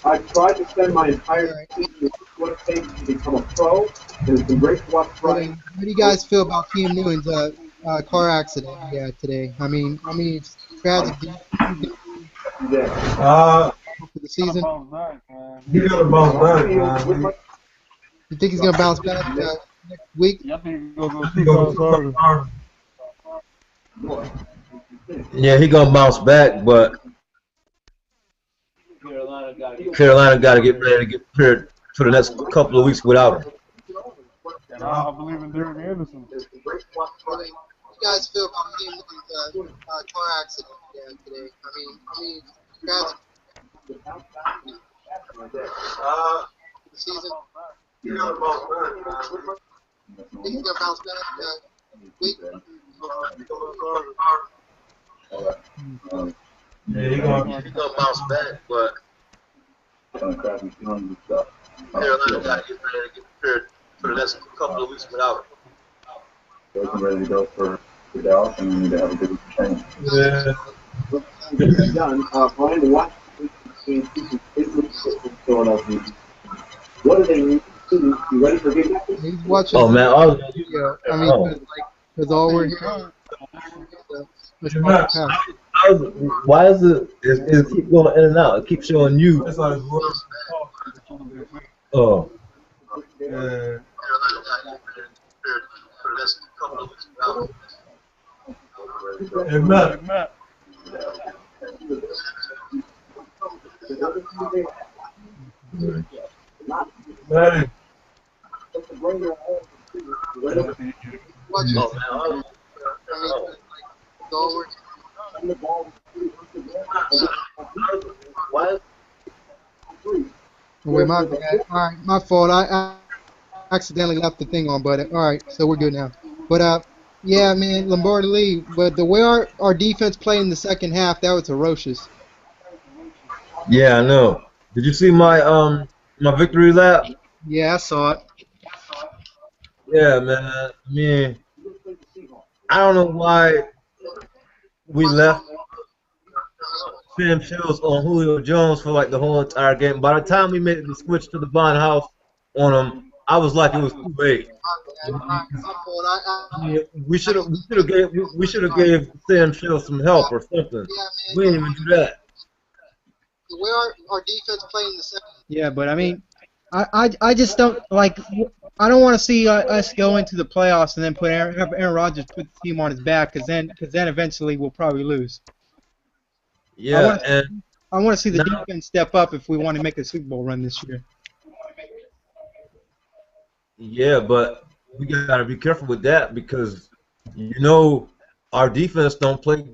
I've tried to spend my entire season what it takes to become a pro, and it's been great to watch Brian. How do you guys feel about Cam Newton's car accident he had today? It's tragic. Do you think Yeah. for the season? He gotta bounce back, man. You think he's gonna bounce back next week? Yeah, I think he's gonna go He 2 times gonna harder. Yeah, he gonna bounce back, but Carolina got to get ready to get prepared for the next couple of weeks without him. And I believe in Derek Anderson. How do you guys feel about Cam Newton's car accident he had today? It's tragic. For the season. He gotta bounce back, man. You think he's gonna bounce back next week? Yeah, He gonna bounce back, but Carolina got to get ready to get prepared for the next couple of weeks without him. I'm ready to go for Dallas, and we need to have a good training. Yeah. Done. Brian, what Philadelphia? What do they need to do? You ready for big matches? He's watching. Oh man, because all we're hearing. why is it keep going in and out? It keeps showing you. It's like, Oh. yeah. Hey, Matt. Matty. Wait, my bad. All right, my fault. I accidentally left the thing on, but all right, so we're good now. But yeah, man, Lombardi Lee. But the way our defense played in the second half, that was ferocious. Yeah, I know. Did you see my my victory lap? Yeah, I saw it. Yeah, man. I mean, I don't know why we left Sam Shields on Julio Jones for like the whole entire game. By the time we made the switch to the Von House on him, I was like it was too late. We should have gave Sam Shields some help or something. We didn't even do that. The way our defense played in the second. Yeah, but I mean, I just don't like. I don't want to see us go into the playoffs and then have Aaron Rodgers put the team on his back because then eventually we'll probably lose. Yeah, I want to see the defense step up if we want to make a Super Bowl run this year. Yeah, but we gotta be careful with that because you know our defense don't play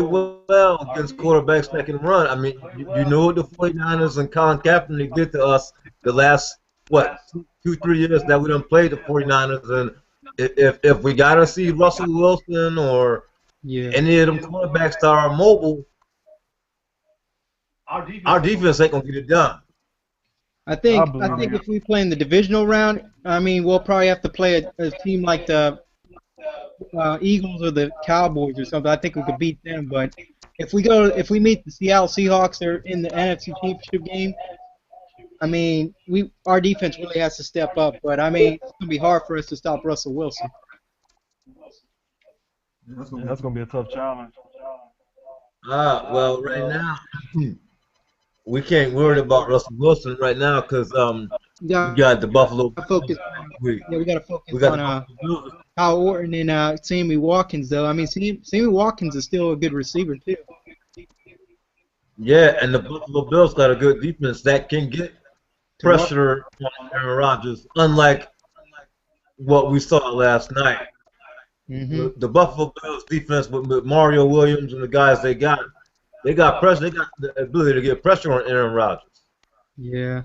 well against quarterbacks that can run. I mean, you know what the 49ers and Colin Kaepernick did to us the last 2-3 years that we done played the 49ers, and if we gotta see Russell Wilson or any of them quarterbacks that are mobile, our defense ain't gonna get it done. I think if we play in the divisional round, I mean, we'll probably have to play a team like the Eagles or the Cowboys or something. I think we could beat them. But if we meet the Seattle Seahawks, they're in the NFC Championship game. I mean, our defense really has to step up. But I mean, it's gonna be hard for us to stop Russell Wilson. That's gonna be a tough challenge. Well, right now we can't worry about Russell Wilson right now because we got the Buffalo. We got to focus on Kyle Orton and Sammy Watkins, though. I mean, Sammy Watkins is still a good receiver too. Yeah, and the Buffalo Bills got a good defense that can get pressure on Aaron Rodgers, unlike what we saw last night. Mm-hmm. The Buffalo Bills defense with Mario Williams and the guys they got pressure. They got the ability to get pressure on Aaron Rodgers. Yeah.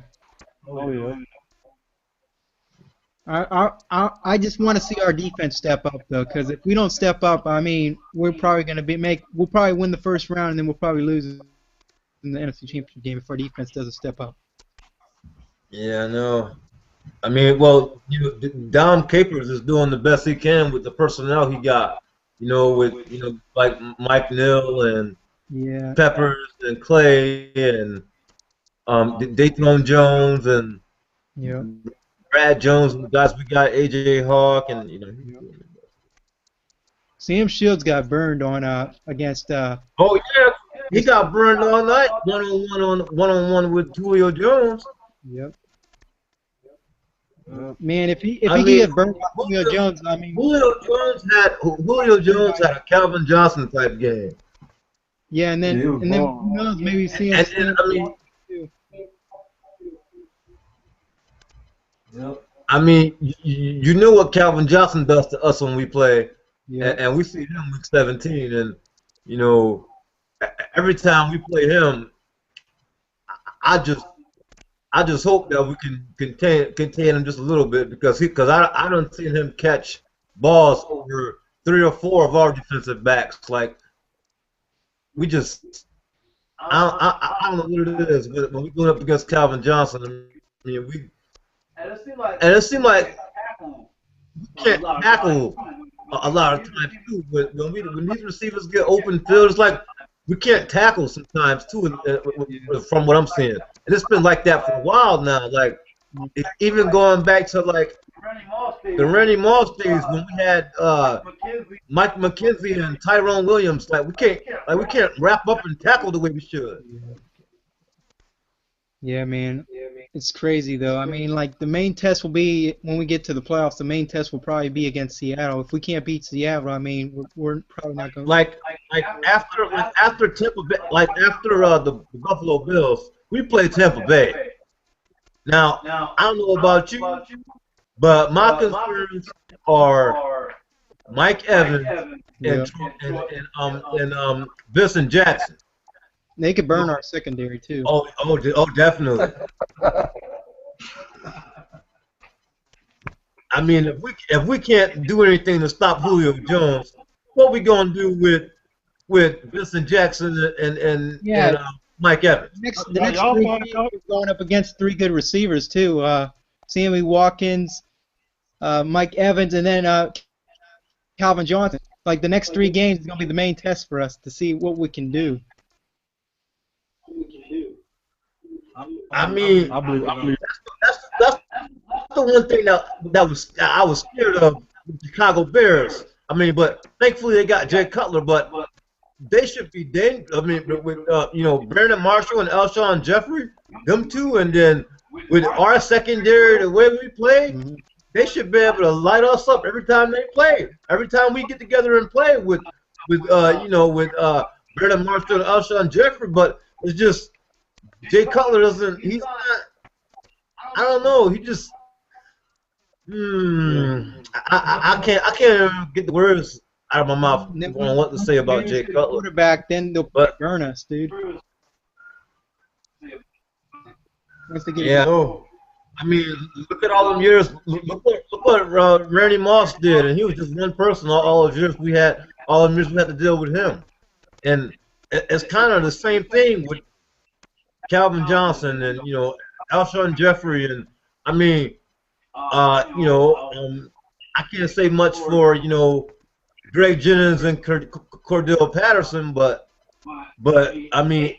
Oh yeah. I just want to see our defense step up though, because if we don't step up, I mean, we're probably gonna we'll probably win the first round and then we'll probably lose in the NFC Championship game if our defense doesn't step up. Yeah, I know. I mean, well, Dom Capers is doing the best he can with the personnel he got. With like Mike Neal and Peppers and Clay and Dayton Jones and Yeah. Brad Jones, and the guys we got, AJ Hawk, and you know. Sam Shields got burned on against Oh yeah, he got burned all night, one on one with Julio Jones. Yep. Yep. Man, if he I could mean, get burned by Julio Jones, I mean, Julio Jones had a Calvin Johnson type game. yeah, and then Yeah, he was who balling. knows, maybe see him. And I mean, Yep. I mean, you know what Calvin Johnson does to us when we play, Yeah. and we see him week 17, and you know, every time we play him, I just hope that we can contain him just a little bit because I don't see him catch balls over 3 or 4 of our defensive backs. Like we just I don't know what it is, but when we go up against Calvin Johnson, I mean And it seemed like and it seemed like tackle we can't tackle a lot of times too. But when these receivers get open field, it's like we can't tackle sometimes too. From what I'm seeing, and it's been like that for a while now. Like even going back to like the Randy Moss days when we had Mike McKenzie and Tyrone Williams. Like we can't wrap up and tackle the way we should. Yeah, man. It's crazy though. I mean, like the main test will be when we get to the playoffs. The main test will probably be against Seattle. If we can't beat Seattle, I mean, we're probably not going. Like after Tampa Bay, like after the Buffalo Bills, we played Tampa Bay. Now I don't know about you, but my concerns are Mike Evans and Vincent Jackson. They could burn our secondary too. Oh, definitely. I mean, if we can't do anything to stop Julio Jones, what we gonna do with Vincent Jackson and Mike Evans? The next Y'all 3 find games out. we're going up against 3 good receivers too. Sammy Watkins, Mike Evans, and then Calvin Johnson. Like the next 3 games is gonna be the main test for us to see what we can do. I mean, I believe. that's the one thing I was scared of with the Chicago Bears. I mean, but thankfully they got Jay Cutler, but they should be dangerous. I mean, with Brandon Marshall and Alshon Jeffrey, them two, and then with our secondary, the way we play, they should be able to light us up every time they play. Every time we get together and play with Brandon Marshall and Alshon Jeffrey, but it's just Jay Cutler doesn't. He's not. I don't know. He just. I can't even get the words out of my mouth on what to say about Jay Cutler. Quarterback, then they'll burn us, dude. Yeah. I mean, look at all them years. Look what Randy Moss did, and he was just one person. All those years we had, to deal with him, and it's kind of the same thing with Calvin Johnson and Alshon Jeffrey, and I mean, I can't say much for Greg Jennings and Cordell Patterson, but I mean,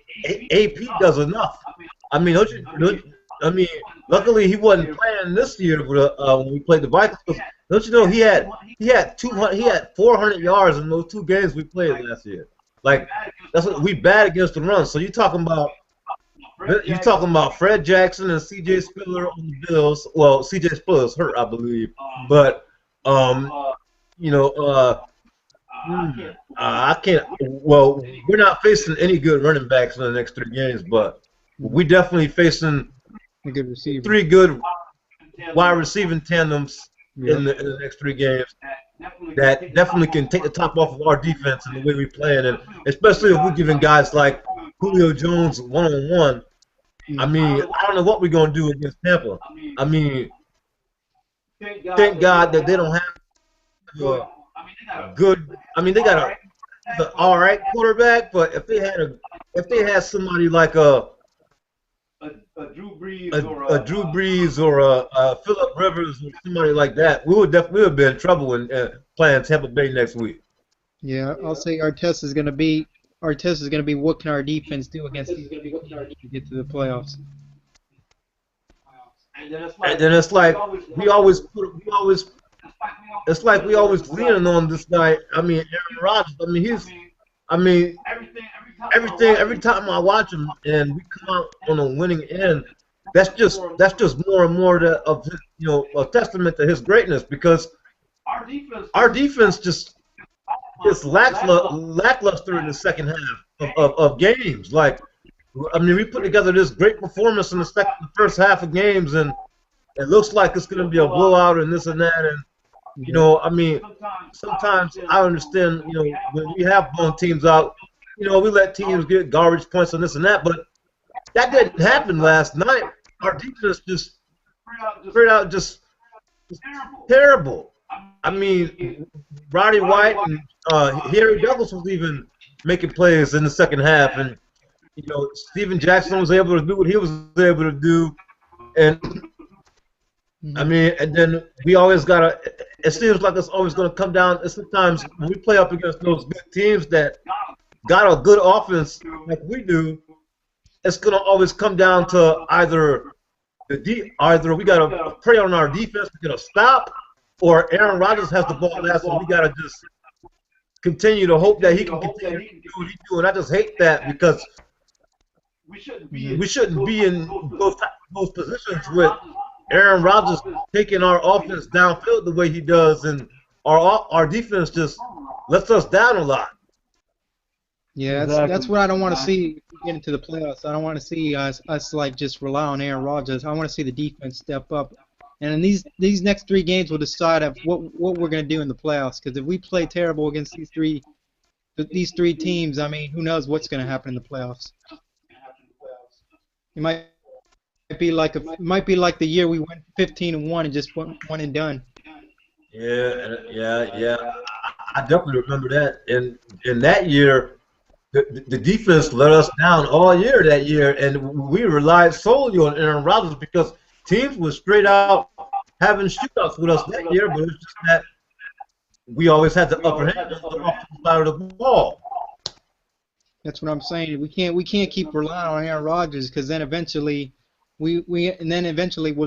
AP does enough. I mean, luckily he wasn't playing this year when we played the Vikings. Don't you know he had 400 yards in those 2 games we played last year. Like that's what we bad against the run. So you're talking about Fred Jackson and C.J. Spiller on the Bills. Well, C.J. Spiller's hurt, I believe, but I can't. Well, we're not facing any good running backs in the next 3 games, but we definitely facing a good receiver. 3 good wide receiving tandems in the next 3 games that definitely can take the top off of our defense and the way we play it, and especially if we're giving guys like Julio Jones one-on-one. I mean, I don't know what we're gonna do against Tampa. I mean, thank God that they don't have a good. I mean, they got an all right quarterback, but if they had somebody like a Drew Brees or a Phillip Rivers or somebody like that, we would be in trouble in playing Tampa Bay next week. Yeah, I'll say our test is going to be our test is going to be what can our defense do against these teams to get to the playoffs. And then it's like we always it's like we always leaning on this guy. I mean, Aaron Rodgers. I mean, every time I watch him and we come out on a winning end, that's just more and more of his, a testament to his greatness, because our defense just lackluster in the second half of games. Like, I mean, we put together this great performance in the first half of games, and it looks like it's going to be a blowout and this and that. And I mean, sometimes I understand, when we have blown teams out, we let teams get garbage points and this and that, but that didn't happen last night. Our defense just straight out just terrible. I mean, Roddy White and Harry Douglas was even making plays in the second half, and Steven Jackson was able to do what he was able to do, and I mean, and then we always gotta. It seems like it's always going to come down. Sometimes when we play up against those good teams that got a good offense like we do, it's going to always come down to either we got to prey on our defense to get a stop, or Aaron Rodgers has the ball last, and we got to just continue to hope that he can continue to do what he do. And I just hate that, because we shouldn't be in those positions with Aaron Rodgers taking our offense downfield the way he does, and our defense just lets us down a lot. Yeah, that's what I don't want to see get into the playoffs. I don't want to see us like just rely on Aaron Rodgers. I want to see the defense step up, and in these next 3 games will decide what we're going to do in the playoffs. Because if we play terrible against these three teams, I mean, who knows what's going to happen in the playoffs? It might be like the year we went 15-1 and just one and done. Yeah. I definitely remember that. And in that year, the defense let us down all year that year, and we relied solely on Aaron Rodgers, because teams were straight out having shootouts with us that year, but it's just that we always had the upper hand on the offensive side of the ball. That's what I'm saying. We can't keep relying on Aaron Rodgers, because then eventually we'll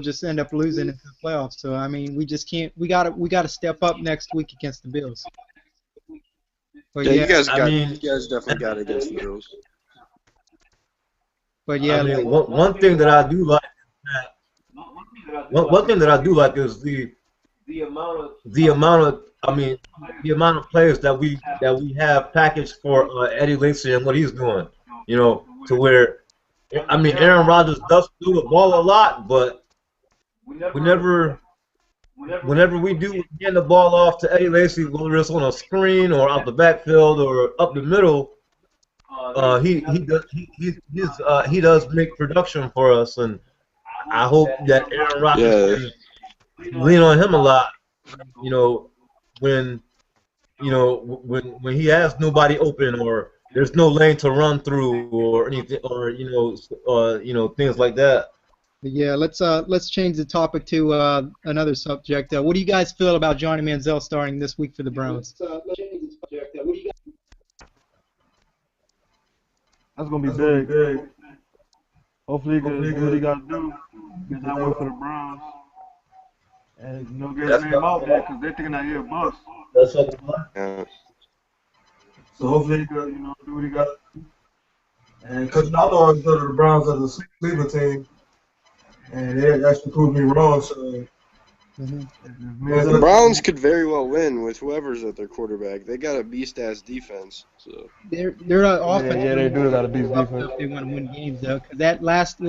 just end up losing into the playoffs. So I mean, we just can't. We gotta step up next week against the Bills. But you guys definitely got against the Bills. But yeah, I mean, one thing that I do like is the amount of players that we have packaged for Eddie Lacy and what he's doing. To where, I mean, Aaron Rodgers does do the ball a lot, but whenever we do get the ball off to Eddie Lacy, whether it's on a screen or out the backfield or up the middle, he does make production for us, and I hope that Aaron Rodgers can lean on him a lot. When he has nobody open, or there's no lane to run through, or anything, or things like that. Yeah, let's change the topic to another subject. What do you guys feel about Johnny Manziel starting this week for the Browns? That's gonna be big. Hopefully, he can do what he got to do. Get that win for the Browns, and get his name out there, because they're thinking that he's a bust. That's what. Yeah. So hopefully, he can do what he got to do. And because I always go to the Browns as a Cleveland team, and they actually proved me wrong. So the Browns could very well win with whoever's at their quarterback. They got a beast-ass defense. So they're offense. Yeah, they do got a beast defense. They want to win games though, because that last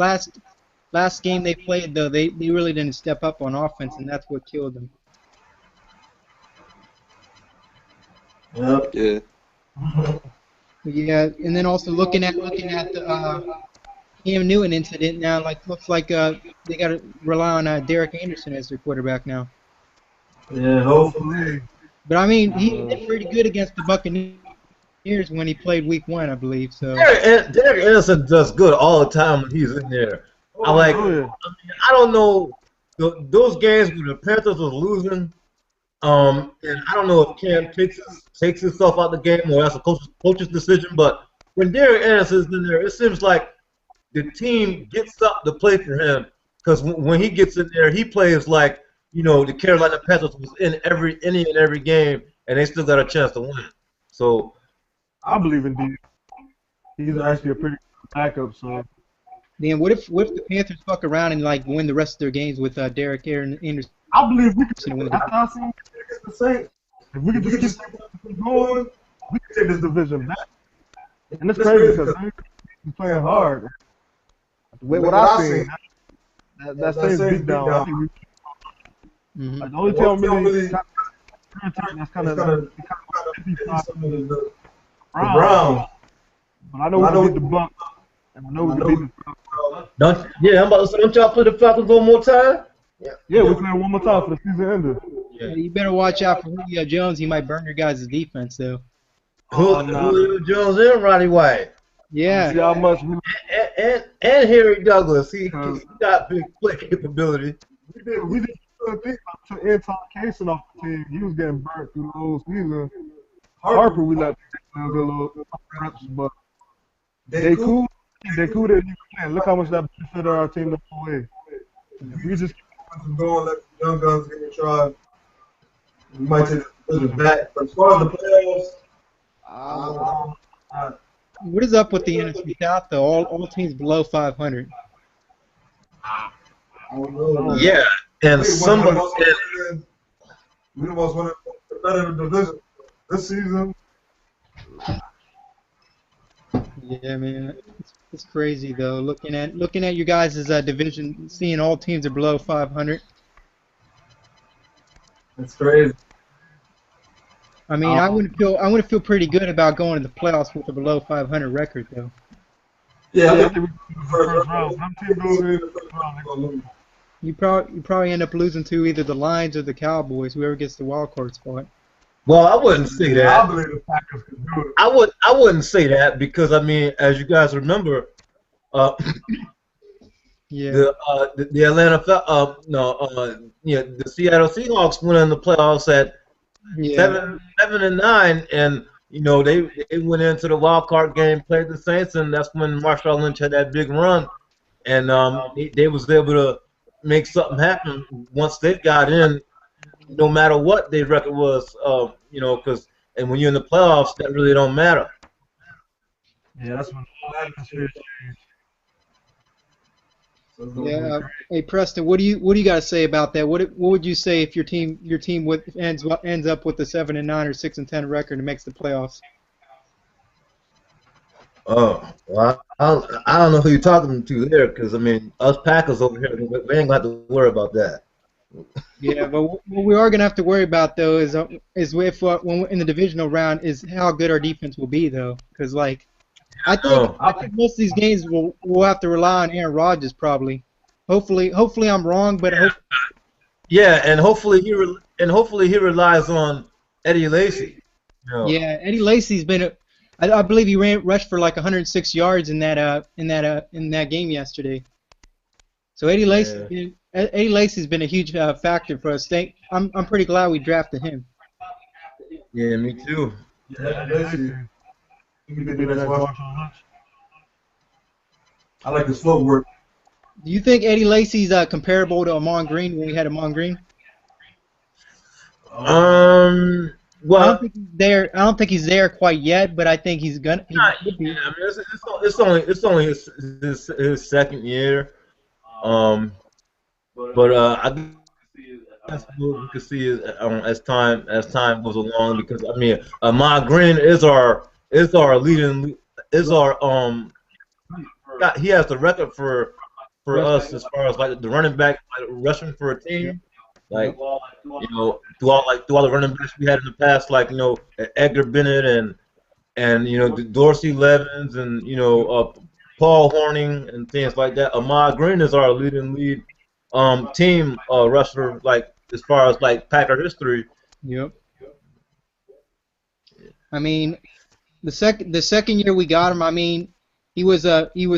game they played though, they really didn't step up on offense, and that's what killed them. Yep. Yeah. Yeah, and then also looking at the Cam Newton incident now, looks like they got to rely on Derek Anderson as their quarterback now. Yeah, hopefully. But I mean, he did pretty good against the Buccaneers when he played Week 1, I believe. So Derek Anderson does good all the time when he's in there. I don't know those games when the Panthers was losing. And I don't know if Cam takes himself out the game or that's a coach's decision, but when Derek Anderson's in there, it seems like the team gets up to play for him because when he gets in there, he plays like the Carolina Panthers was in every inning in every game, and they still got a chance to win. So I believe in D. He's actually a pretty good backup. So then what if the Panthers fuck around and like win the rest of their games with Derek Anderson? I believe we can. After I seen the Saints, if we can just keep going, we can take this division back. And it's crazy because they're playing hard. What I seen, that Saints beat down. I think like, the only team really that's kind of the Browns. But I know we can beat the Bucks, and I know we can beat the Falcons. I'm about to say, don't y'all play the Falcons one more time? Yeah, we're playing one more time for the season ender. Yeah, you better watch out for Julio Jones. He might burn your guys' defense, though. Julio Jones and Roddy White. Yeah. See how much and Harry Douglas. He got big play capability. We did think about Anton Casey off the team. He was getting burnt through the whole season. Harper, we let him get a little reps, but they cool. They cool that you playing. Look how much that benefited our team the whole way. If we just keep going, let the young guns give it a try. We might take the back. But as far as the playoffs, what is up with the NFC South though? All teams below 500. I don't know. Yeah, and somebody we almost won the better division this season. Yeah, man, it's crazy though. Looking at you guys' division, seeing all teams are below 500. It's crazy. I mean, I wouldn't feel pretty good about going to the playoffs with a below 500 record though. Yeah, I think the first round. Some team goes in the first round, they're gonna lose. You probably end up losing to either the Lions or the Cowboys, whoever gets the wild card spot. Well, I wouldn't say that. I believe the Packers can do it. I wouldn't say that because I mean, as you guys remember, yeah, the Atlanta the Seattle Seahawks went in the playoffs at 7-9, and they went into the wild card game, played the Saints, and that's when Marshawn Lynch had that big run, and they was able to make something happen once they got in. No matter what their record was, because when you're in the playoffs, that really don't matter. Yeah, that's when all atmosphere changed. Yeah. Hey Preston, what do you got to say about that? What would you say if your team ends up with a 7-9 or 6-10 record and makes the playoffs? Oh, well, I don't know who you're talking to there, because I mean, us Packers over here, we ain't got to worry about that. Yeah, but what we are gonna have to worry about though is if when in the divisional round is how good our defense will be though, because like I think most of these games we'll have to rely on Aaron Rodgers probably. Hopefully I'm wrong, but yeah, and hopefully he relies on Eddie Lacy. Yeah, Eddie Lacy's been I believe he rushed for like 106 yards in that game yesterday. So Eddie Lacy's been a huge factor for us. I'm pretty glad we drafted him. Yeah, me too. Yeah, I like his footwork. Do you think Eddie Lacy's comparable to Ahman Green when we had Ahman Green? Well, I don't think he's there. I don't think he's there quite yet, but I think he's gonna. Yeah, I mean, it's only his second year. But I guess we can see as time goes along, because I mean, Ahman Green is our leading he has the record for us as far as like the running back rushing for a team, like through all the running backs we had in the past, like Edgar Bennett and Dorsey Levens and Paul Horning and things like that. Ahman Green is our lead team rusher, like as far as like Packer history. Yep. I mean, the second year we got him, I mean, he was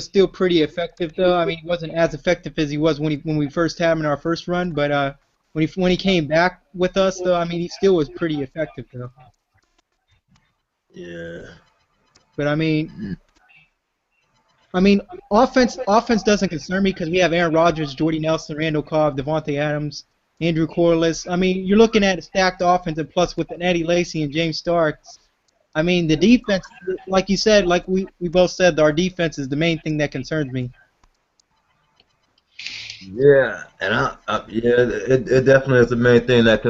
still pretty effective though. I mean, he wasn't as effective as he was when we first had him in our first run, but when he came back with us though, I mean, he still was pretty effective though. Yeah. But I mean, I mean, offense doesn't concern me because we have Aaron Rodgers, Jordy Nelson, Randall Cobb, Devontae Adams, Andrew Corliss. I mean, you're looking at a stacked offense, and plus with an Eddie Lacy and James Starks. I mean, the defense, like you said, like we both said, our defense is the main thing that concerns me. Yeah, and it definitely is the main thing that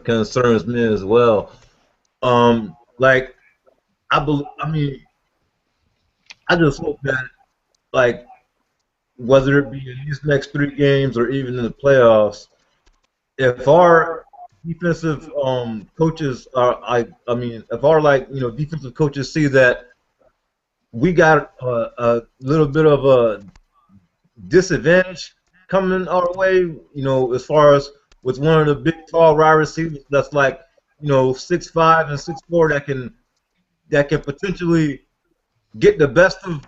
concerns me as well. Like I just hope that, like, whether it be in these next 3 games or even in the playoffs, if our defensive coaches are, if our defensive coaches see that we got a little bit of a disadvantage coming our way, as far as with one of the big tall wide receivers that's like 6'5" and 6'4" that can potentially get the best of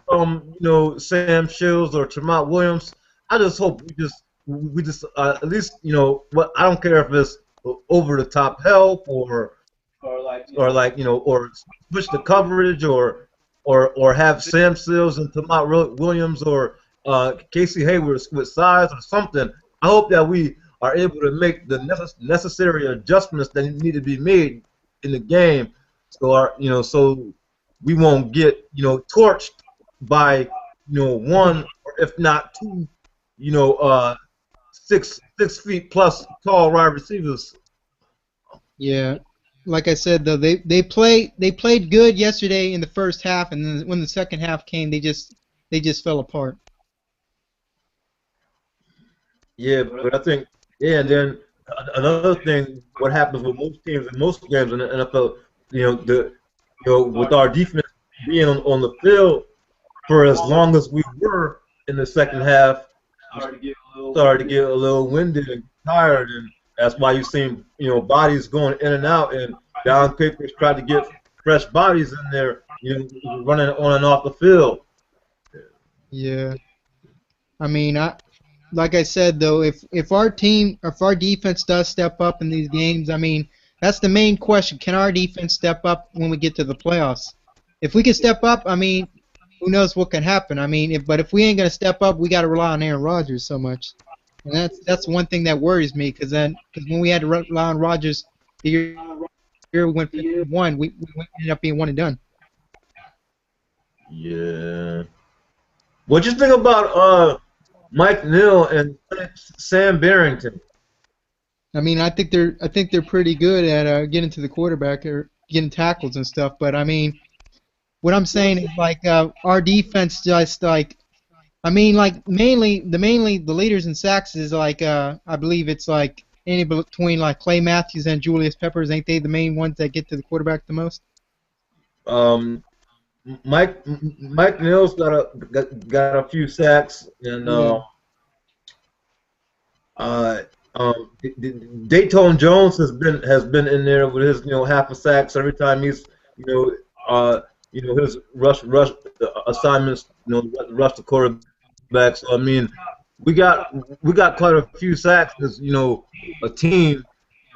Sam Shields or Tremont Williams. I just hope we just at least what, I don't care if it's over the top help or switch the coverage or have Sam Shields and Tremont Williams or Casey Hayward with size or something. I hope that we are able to make the necessary adjustments that need to be made in the game, so we won't get torched by one or if not 2 6 feet plus tall wide receivers. Yeah, like I said though, they played good yesterday in the first half, and then when the second half came, they just fell apart. Yeah, but I think, and then another thing, what happens with most teams in most games in the NFL, with our defense being on the field for as long as we were in the second half, started to get a little winded and tired, and that's why you've seen bodies going in and out, and Don Capers tried to get fresh bodies in there, running on and off the field. Yeah, I mean, like I said though, if our defense does step up in these games, I mean, that's the main question. Can our defense step up when we get to the playoffs? If we can step up, I mean, who knows what can happen? I mean, but if we ain't gonna step up, we got to rely on Aaron Rodgers so much, and that's one thing that worries me. Because when we had to rely on Rodgers, the year we went 51, we ended up being one and done. Yeah. What you think about Mike Neal and Sam Barrington? I mean, I think they're pretty good at getting to the quarterback or getting tackles and stuff. But I mean, what I'm saying is like our defense just like, I mean, like mainly the leaders in sacks is like I believe it's like any between like Clay Matthews and Julius Peppers. Ain't they the main ones that get to the quarterback the most? Mike Neal's got a few sacks, and Dayton Jones has been in there with his half a sacks every time he's his rush assignments rush the quarterback. So I mean, we got quite a few sacks as a team,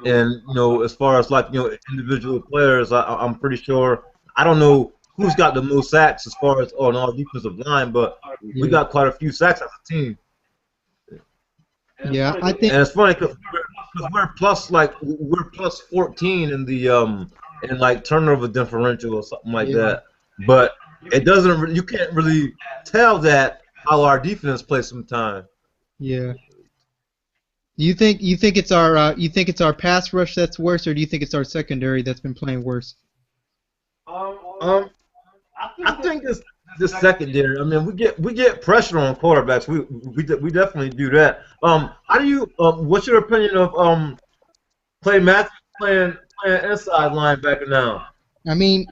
and as far as like individual players, I'm pretty sure, I don't know who's got the most sacks as far as on our defensive line, but we got quite a few sacks as a team. Yeah, I think. And it's funny because we're plus 14 in the in like turnover differential or something like that. But it doesn't. You can't really tell that how our defense plays sometimes. Yeah. You think it's our pass rush that's worse, or do you think it's our secondary that's been playing worse? I think it's the secondary. I mean, we get pressure on quarterbacks. We definitely do that. How do you? What's your opinion of Clay Matthews playing inside linebacker now? I mean,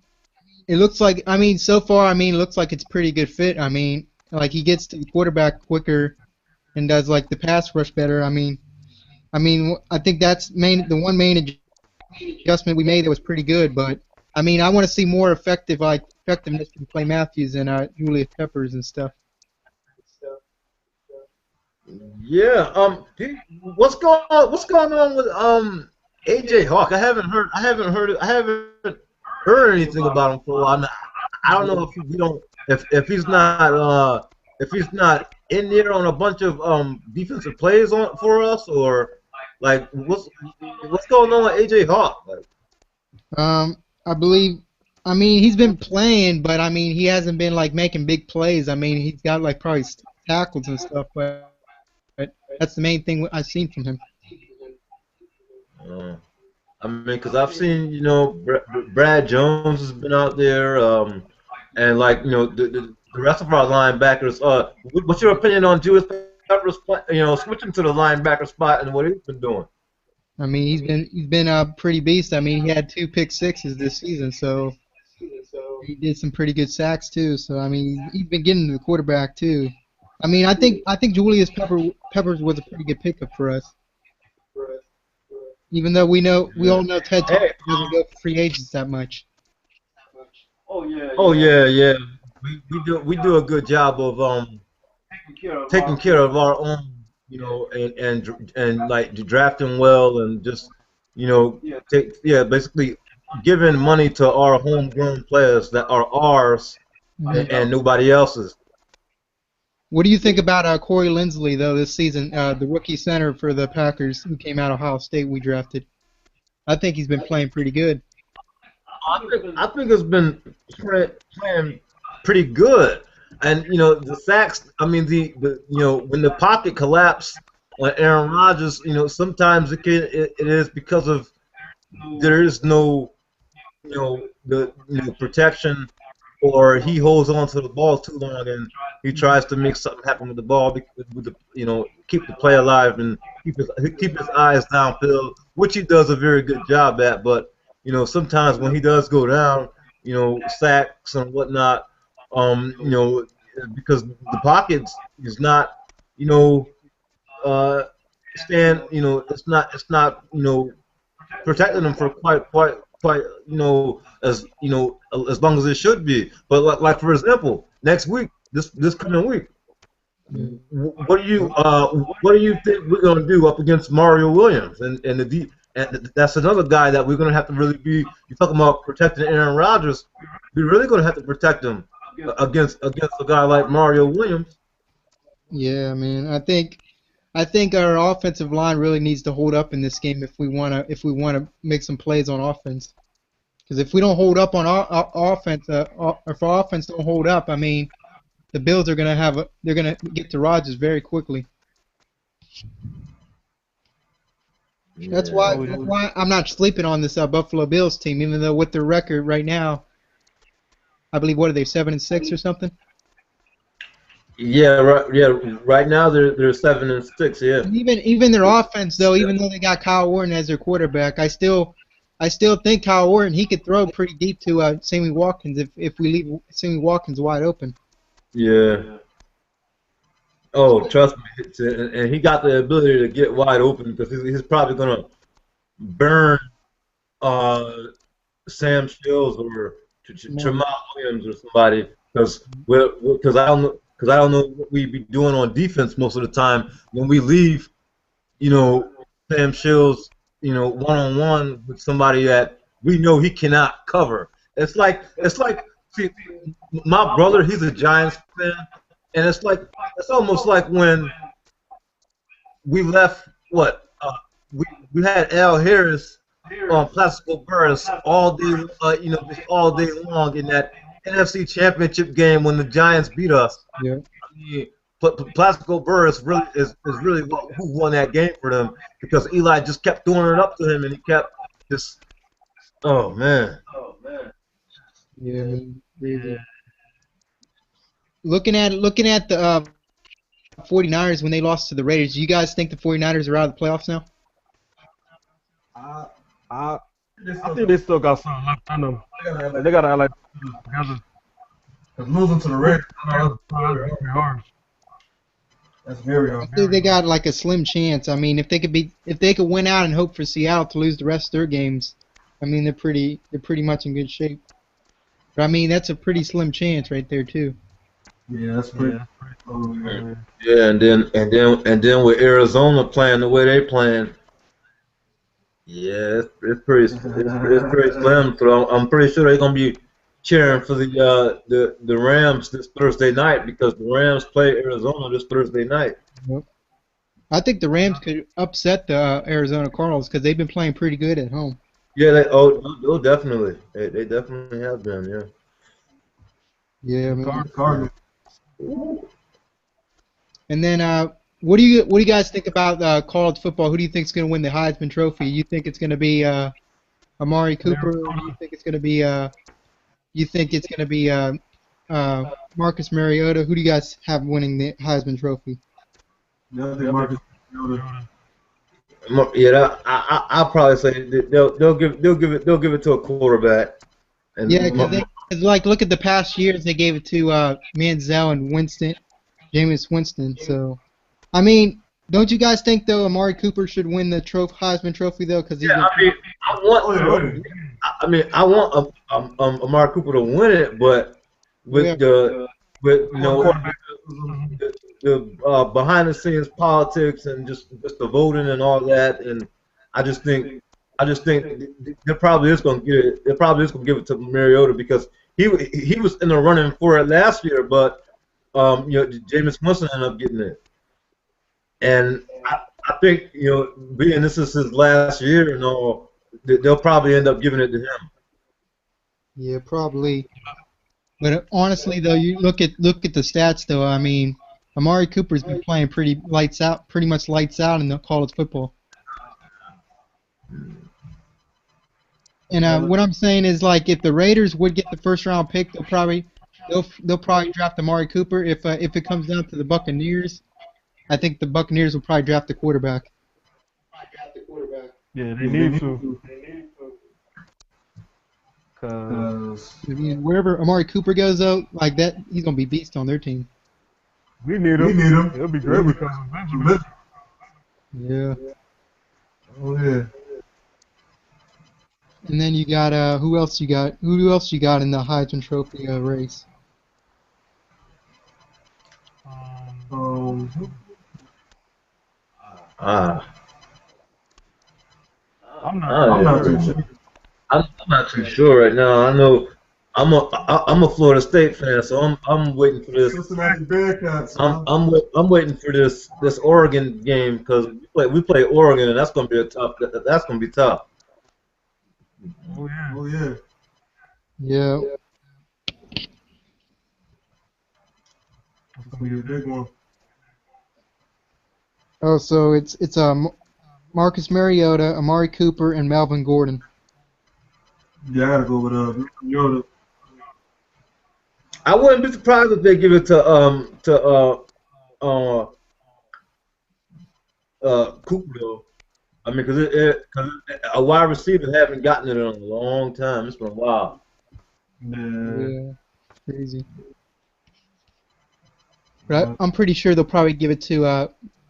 it looks like. I mean, so far, it looks like it's a pretty good fit. I mean, like he gets to the quarterback quicker and does like the pass rush better. I mean, I think that's the one main adjustment we made that was pretty good. But I mean, I want to see more effectiveness from Clay Matthews and Julius Peppers and stuff. Yeah. What's going on with AJ Hawk? I haven't heard anything about him for a while. I don't know if we don't if he's not in there on a bunch of defensive plays for us, or like what's going on with AJ Hawk? Like, I believe. I mean, he's been playing, but I mean, he hasn't been like making big plays. I mean, he's got like probably tackles and stuff, but that's the main thing I've seen from him. I mean, because I've seen, Brad Jones has been out there, and like, the rest of our linebackers. What's your opinion on Julius Peppers, switching to the linebacker spot and what he's been doing? I mean, he's been a pretty beast. I mean, he had 2 pick sixes this season, so he did some pretty good sacks too. So I mean, he's been getting to the quarterback too. I mean, I think Julius Peppers was a pretty good pickup for us. Even though we all know Ted Thompson doesn't go for free agents that much. Oh yeah. Oh yeah. We do a good job of taking care of our own, and like drafting well and just basically giving money to our homegrown players that are ours and nobody else's. What do you think about Corey Linsley though this season, the rookie center for the Packers who came out of Ohio State we drafted? I think he's been playing pretty good. I think it's been playing pretty good, and the sacks. I mean the when the pocket collapsed on Aaron Rodgers, sometimes it is because of there is no protection, or he holds on to the ball too long and he tries to make something happen with the ball, keep the play alive and keep his eyes downfield, which he does a very good job at. But sometimes when he does go down, sacks and whatnot, because the pocket is not, it's not protecting them for quite as long as it should be. But like for example, next week, this coming week, what do you think we're gonna do up against Mario Williams and that's another guy that we're gonna have to really be. You're talking about protecting Aaron Rodgers. We're really gonna have to protect him against a guy like Mario Williams. Yeah, man. I think our offensive line really needs to hold up in this game if we wanna make some plays on offense. Because if we don't hold up on offense, if our offense don't hold up, I mean, the Bills are they're gonna get to Rodgers very quickly. Yeah. That's why I'm not sleeping on this Buffalo Bills team, even though with their record right now, I believe, what are they, 7-6 or something? Yeah, right. Yeah, right now they're 7-6. Yeah. And even their offense though, even though they got Kyle Orton as their quarterback, I still think Kyle Orton, he could throw pretty deep to Sammy Watkins if we leave Sammy Watkins wide open. Yeah. Oh, trust me, and he got the ability to get wide open because he's probably gonna burn Sam Shields or Jamal Williams or somebody because I don't know what we be doing on defense most of the time when we leave, Sam Shields, one-on-one with somebody that we know he cannot cover. It's like see, my brother, he's a Giants fan, and it's almost like when we left we had Al Harris on Plaxico Burress all day, just all day long in that NFC Championship game when the Giants beat us. Yeah. I mean, Plaxico Burress really is really who won that game for them because Eli just kept throwing it up to him and he kept just. Oh man. Yeah. Looking at the 49ers when they lost to the Raiders, do you guys think the 49ers are out of the playoffs now? I think they still got something left in them. They gotta like together. Losing to the Raiders, Very hard. That's very hard. I think they got like a slim chance. I mean, if they could win out and hope for Seattle to lose the rest of their games, I mean they're pretty much in good shape. But I mean that's a pretty slim chance right there too. Yeah, that's pretty. Yeah, and then with Arizona playing the way they playing, yeah, it's pretty slim. So I'm pretty sure they're gonna be cheering for the Rams this Thursday night because the Rams play Arizona this Thursday night. Yep. I think the Rams could upset the Arizona Cardinals because they've been playing pretty good at home. Yeah, definitely. They definitely have been, yeah. Yeah, man. Cardinals. And then, what do you guys think about college football? Who do you think is going to win the Heisman Trophy? You think it's going to be Amari Cooper? Or do you think it's going to be Marcus Mariota? Who do you guys have winning the Heisman Trophy? Yeah, I think Marcus Mariota. Yeah, I'll probably say they'll give it to a quarterback. And yeah, because like look at the past years, they gave it to Manziel and Jameis Winston. So, I mean, don't you guys think though Amari Cooper should win the Heisman Trophy though? Because I want Amari Cooper to win it, but with the behind the scenes politics and just the voting and all that, and I just think they're probably just gonna give it to Mariota because he was in the running for it last year, but Jameis Winston ended up getting it, and I think being this is his last year and all, they'll probably end up giving it to him. Yeah, probably. But honestly, though, you look at the stats, though. I mean, Amari Cooper's been playing pretty much lights out in the college football. And what I'm saying is, like, if the Raiders would get the first round pick, they'll probably draft Amari Cooper. If it comes down to the Buccaneers, I think the Buccaneers will probably draft the quarterback. Yeah, they need to. Cause I mean, wherever Amari Cooper goes, though, like that, he's gonna be beast on their team. we need him. It'll be great because of Benjamin. Yeah. Oh yeah. And then you got who else you got? Who else you got in the Heisman Trophy race? I'm not too sure. I'm not too sure right now. I know I'm a Florida State fan, so I'm waiting for this. Cincinnati Bearcats. I'm waiting for this Oregon game because we play Oregon and that's gonna be tough. Oh yeah. Oh yeah. Yeah. That's gonna be a big one. Oh, so it's Marcus Mariota, Amari Cooper, and Melvin Gordon. Yeah, I gotta go with Mariota. I wouldn't be surprised if they give it to Cooper though. I mean, because a wide receiver haven't gotten it in a long time. It's been a while. Yeah, crazy. But I'm pretty sure they'll probably give it to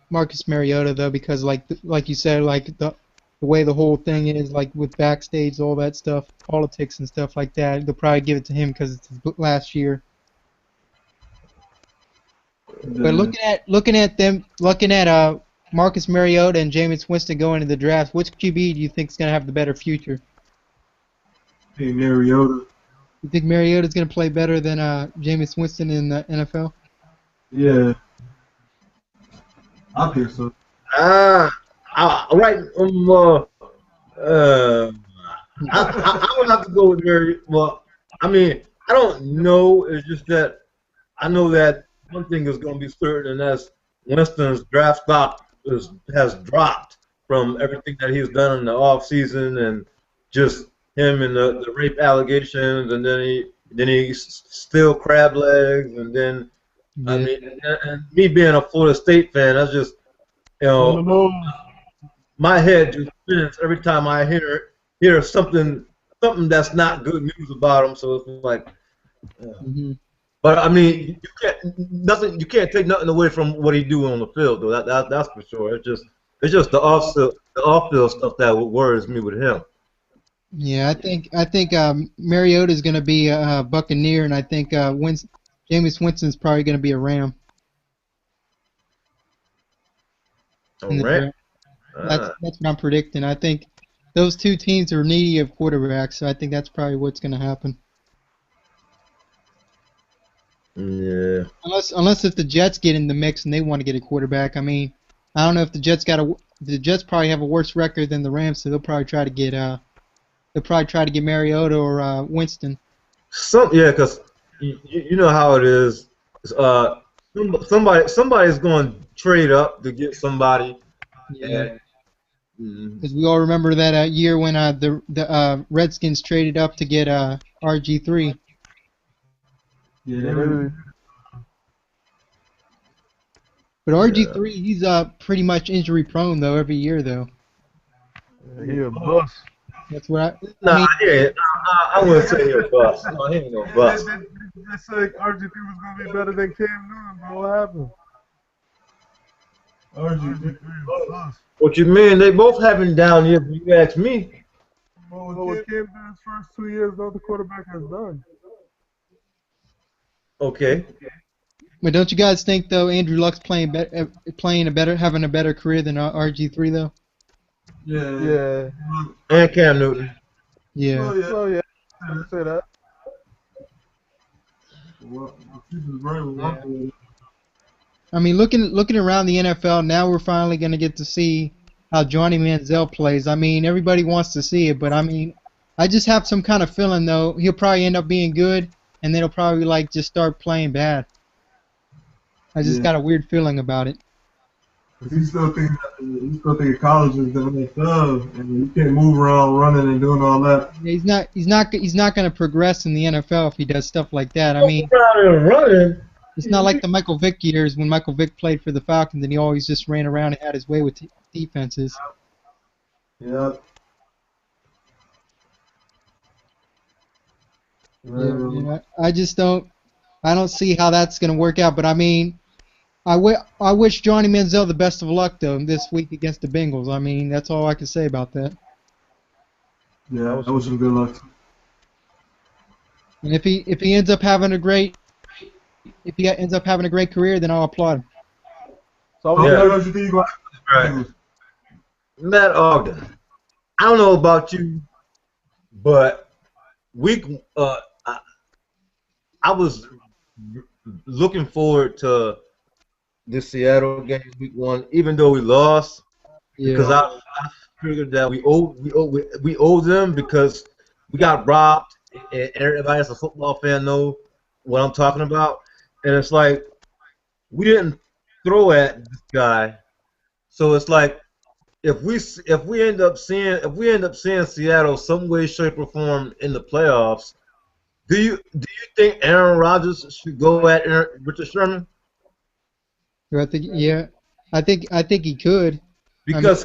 Marcus Mariota though, because like you said, like the way the whole thing is, like with backstage, all that stuff, politics and stuff like that, they'll probably give it to him because it's his last year. But looking at Marcus Mariota and Jameis Winston going into the draft, which QB do you think is going to have the better future? Hey, Mariota. You think Mariota's going to play better than Jameis Winston in the NFL? Yeah. I think so. Right. I would have to go with Mariota. Well, I mean, I don't know. It's just that I know that one thing is going to be certain, and that's Winston's draft stock has dropped from everything that he's done in the off season, and just him and the rape allegations, and then he still crab legs, and then I mean, and me being a Florida State fan, that's just my head just spins every time I hear something that's not good news about him. So it's like. But I mean, you can't take nothing away from what he do on the field, though. That's for sure. It's just the off-field stuff that worries me with him. Yeah, I think Mariota is going to be a Buccaneer, and I think Jameis Winston's probably going to be a Ram. Ram. That's what I'm predicting. I think those two teams are needy of quarterbacks, so I think that's probably what's going to happen. Yeah. Unless if the Jets get in the mix and they want to get a quarterback. I mean, I don't know if the Jets probably have a worse record than the Rams, so they'll probably try to get Mariota or Winston. Because you know how it is. Somebody's going to trade up to get somebody. Yeah. Because we all remember that year when the Redskins traded up to get RG3. Yeah. But RG3, he's pretty much injury prone though every year though. He a bust. That's what I wouldn't say he a bust. No, he ain't no bust. They said RG3 was gonna be better than Cam Newton, bro. What happened? RG3 was bust. What you mean? They both having down years. If you ask me. Well, what Cam Newton's first 2 years, no other quarterback has done. Okay. But don't you guys think though Andrew Luck's having a better career than RG3 though? Yeah. And Cam Newton. Yeah. Oh yeah. I didn't say that. I mean, looking around the NFL now, we're finally going to get to see how Johnny Manziel plays. I mean, everybody wants to see it, but I mean, I just have some kind of feeling though he'll probably end up being good, and then he'll probably just start playing bad. I just got a weird feeling about it. He's still thinking college is the NFL, and you can't move around running and doing all that. He's not going to progress in the NFL if he does stuff like that. I mean, running. It's not like the Michael Vick years when Michael Vick played for the Falcons and he always just ran around and had his way with defenses. Yeah. Yeah, I don't see how that's going to work out. But I mean, I wish Johnny Manziel the best of luck though this week against the Bengals. I mean, that's all I can say about that. Yeah, that was some good luck. And if he ends up having a great career, then I'll applaud him. So Right. Matt Ogden, I don't know about you, but I was looking forward to this Seattle game week 1, even though we lost, because I figured that we owe them because we got robbed, and everybody that's a football fan know what I'm talking about. And it's like we didn't throw at this guy, so it's like if we end up seeing Seattle some way, shape, or form in the playoffs, do you think Aaron Rodgers should go at Richard Sherman? I think he could. Because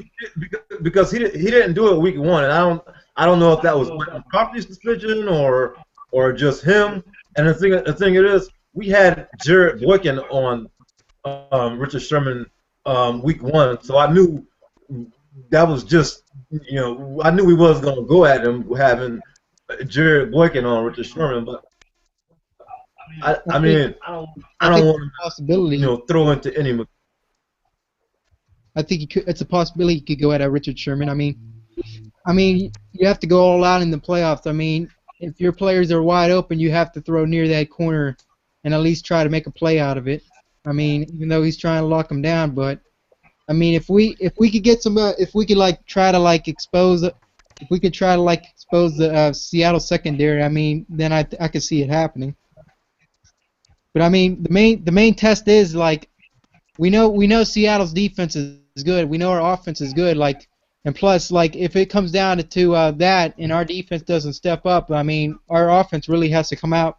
he didn't do it week 1, and I don't know if that was McCarthy's decision or just him. And the thing it is, we had Jared Boykin on Richard Sherman week 1, so I knew that was just I knew we was gonna go at him having Jared Boykin on Richard Sherman, but I don't want to throw into any. I think it's a possibility he could go at Richard Sherman. I mean, you have to go all out in the playoffs. I mean, if your players are wide open, you have to throw near that corner and at least try to make a play out of it. I mean, even though he's trying to lock him down, but I mean, if we could get some, if we could try to expose the Seattle secondary, I mean, then I could see it happening. But I mean, the main test is we know Seattle's defense is good. We know our offense is good. And plus, if it comes down to that, and our defense doesn't step up, I mean, our offense really has to come out,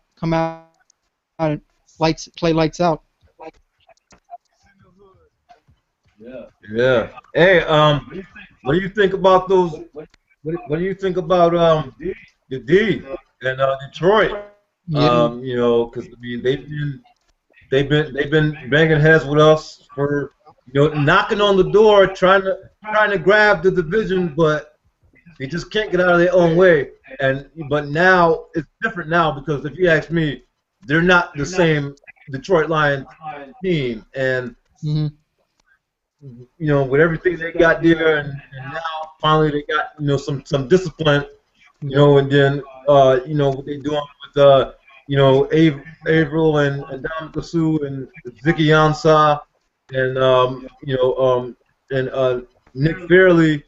and play lights out. Yeah. Hey, what do you think about those? What do you think about the D and Detroit? Yeah. Because I mean they've been banging heads with us for knocking on the door, trying to grab the division, but they just can't get out of their own way. But now it's different now because if you ask me, they're not the same Detroit Lions team, and with everything they got there, and now finally they got some discipline, and then what they're doing with Averill and Dominic Sue and Vicky Ansah and Nick Fairley.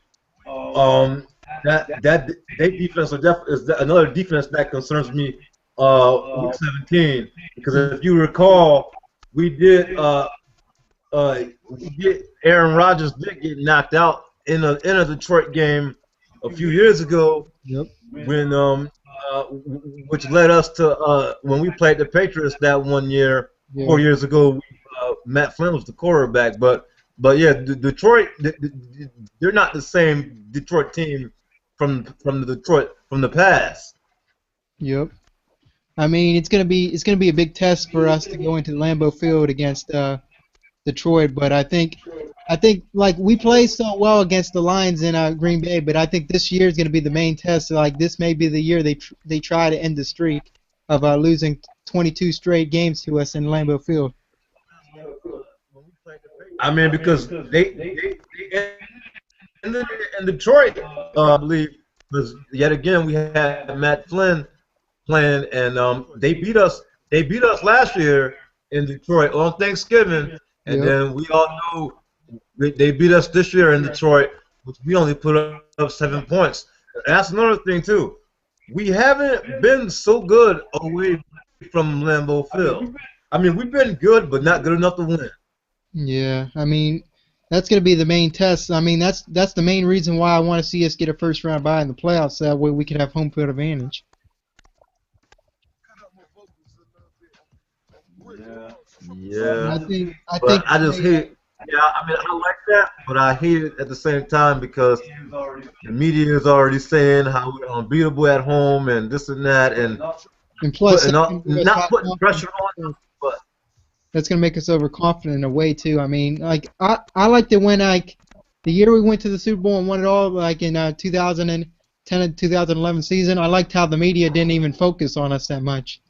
That their defense is another defense that concerns me. Week 17, because if you recall, we did Aaron Rodgers did get knocked out in a Detroit game a few years ago. Yep. When which led us to when we played the Patriots that one year, 4 years ago. Matt Flynn was the quarterback, but yeah, Detroit, they're not the same Detroit team from the past. Yep. I mean, it's gonna be a big test for us to go into Lambeau Field against Detroit, but I think like we play so well against the Lions in Green Bay, but I think this year is gonna be the main test. Like this may be the year they try to end the streak of losing 22 straight games to us in Lambeau Field. I mean, because they in Detroit, I believe, because yet again we had Matt Flynn playing, and they beat us. They beat us last year in Detroit on Thanksgiving, and then we all know they beat us this year in Detroit, which we only put up 7 points. That's another thing too. We haven't been so good away from Lambeau Field. I mean, we've been good, but not good enough to win. Yeah, I mean, that's going to be the main test. I mean, that's the main reason why I want to see us get a first-round bye in the playoffs. That way we can have home field advantage. Yeah. I think I just hate. Yeah, I mean, I like that, but I hate it at the same time because the media is already saying how we're unbeatable at home and this and that, and plus, not putting pressure on us, but that's going to make us overconfident in a way too. I mean, like I like to win. Like the year we went to the Super Bowl and won it all, like in 2010 and 2011 season, I liked how the media didn't even focus on us that much.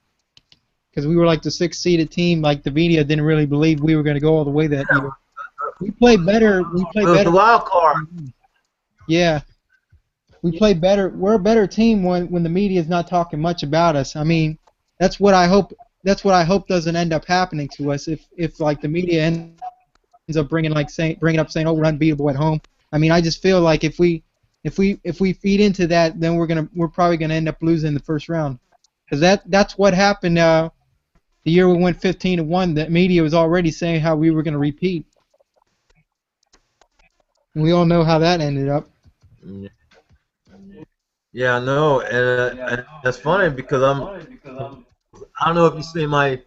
Because we were like the 6th seeded team, like the media didn't really believe we were going to go all the way that year. We played better. The wild card. Yeah, we played better. We're a better team when the media is not talking much about us. I mean, that's what I hope. That's what I hope doesn't end up happening to us. If like the media ends up bringing up saying, oh, we're unbeatable at home. I mean, I just feel like if we feed into that, then we're probably gonna end up losing the first round. Because that's what happened. The year we went 15-1, the media was already saying how we were going to repeat. And we all know how that ended up. Yeah, I know, and that's funny because I don't know if you see my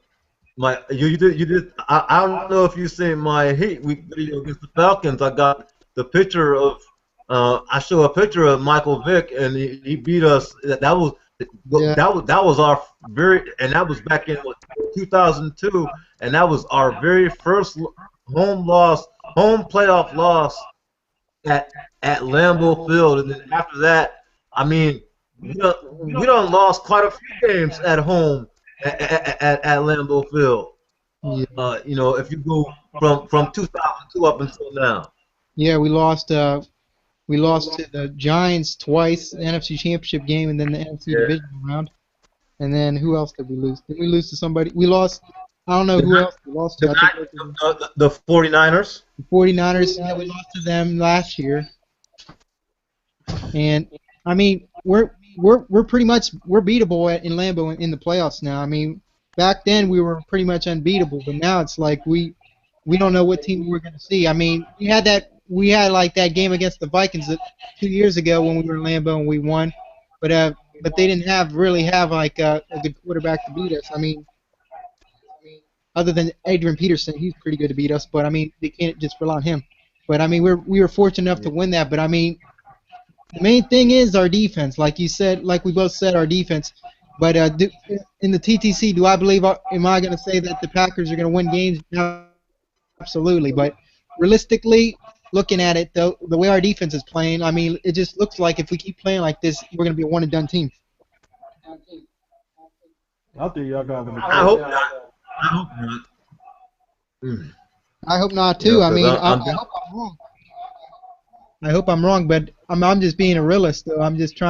you did I don't know if you see my Heat Week video against the Falcons. I got the picture of I show a picture of Michael Vick, and he beat us. That was our and that was back in 2002, and that was our very first home playoff loss at Lambeau Field. And then after that, I mean, we done lost quite a few games at home at Lambeau Field. Yeah. If you go from 2002 up until now. Yeah, we lost to the Giants twice, the NFC Championship game, and then the NFC Divisional round. And then who else did we lose? Did we lose to somebody? We lost. I don't know who else we lost to. The 49ers. The 49ers. Yeah, we lost to them last year. And I mean, we're pretty much beatable in Lambeau in the playoffs now. I mean, back then we were pretty much unbeatable, but now it's like we don't know what team we're going to see. I mean, we had like that game against the Vikings 2 years ago when we were in Lambeau and we won, but they didn't really have like a good quarterback to beat us. I mean, other than Adrian Peterson, he's pretty good to beat us, but I mean they can't just rely on him. But I mean we were fortunate enough to win that. But I mean the main thing is our defense, like you said, like we both said, our defense. But in the TTC, do I believe? Am I going to say that the Packers are going to win games? No, absolutely. But realistically, looking at it, the way our defense is playing, I mean, it just looks like if we keep playing like this, we're going to be a one-and-done team. I think y'all got to. I hope not. I hope not. I hope not too. I mean, I hope I'm wrong. I hope I'm wrong, but I'm just being a realist though. I'm just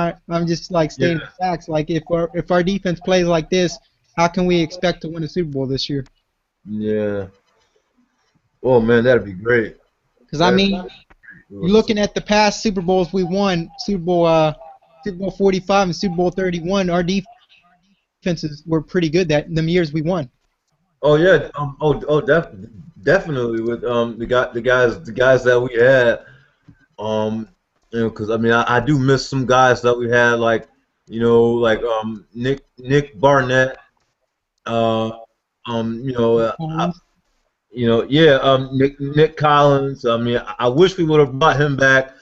like stating the facts. Like if our defense plays like this, how can we expect to win a Super Bowl this year? Yeah. Oh man, that'd be great. Because I mean, you're looking at the past Super Bowls we won, Super Bowl 45 and Super Bowl 31. Our defenses were pretty good them years we won. Oh yeah. Definitely with the guys that we had. Because I mean, I do miss some guys that we had, like Nick Barnett. Nick Collins. I mean, I wish we would have brought him back.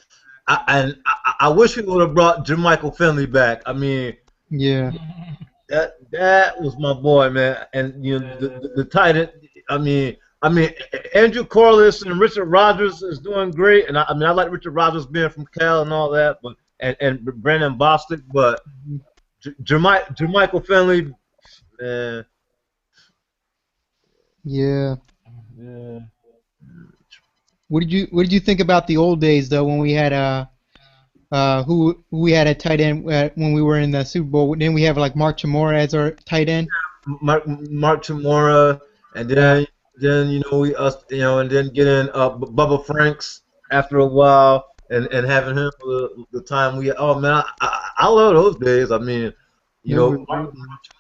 I wish we would have brought Jermichael Finley back. I mean, yeah, that was my boy, man. And the tight end. I mean, Andrew Corliss and Richard Rodgers is doing great, and I like Richard Rodgers being from Cal and all that, but and Brandon Bostic, but Jermichael Finley, man. Yeah. What did you think about the old days though, when we had who we had a tight end when we were in the Super Bowl? Then we have like Mark Chmura as our tight end. Mark Chmura, and then and then getting Bubba Franks after a while, and having him for the time we. Oh man, I love those days. I mean, Mark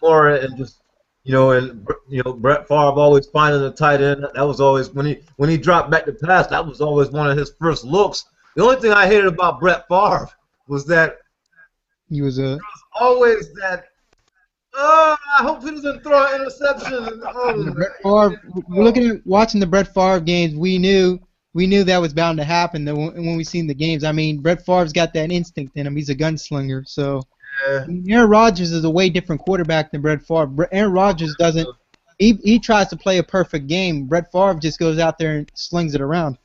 Chmura and just. Brett Favre always finding the tight end. That was always when he dropped back to pass. That was always one of his first looks. The only thing I hated about Brett Favre was that there was always that. Oh, I hope he doesn't throw an interception. Brett Favre. Watching the Brett Favre games, we knew that was bound to happen. When we seen the games, I mean, Brett Favre's got that instinct in him. He's a gunslinger, so. Yeah. Aaron Rodgers is a way different quarterback than Brett Favre. Aaron Rodgers doesn't. He tries to play a perfect game. Brett Favre just goes out there and slings it around.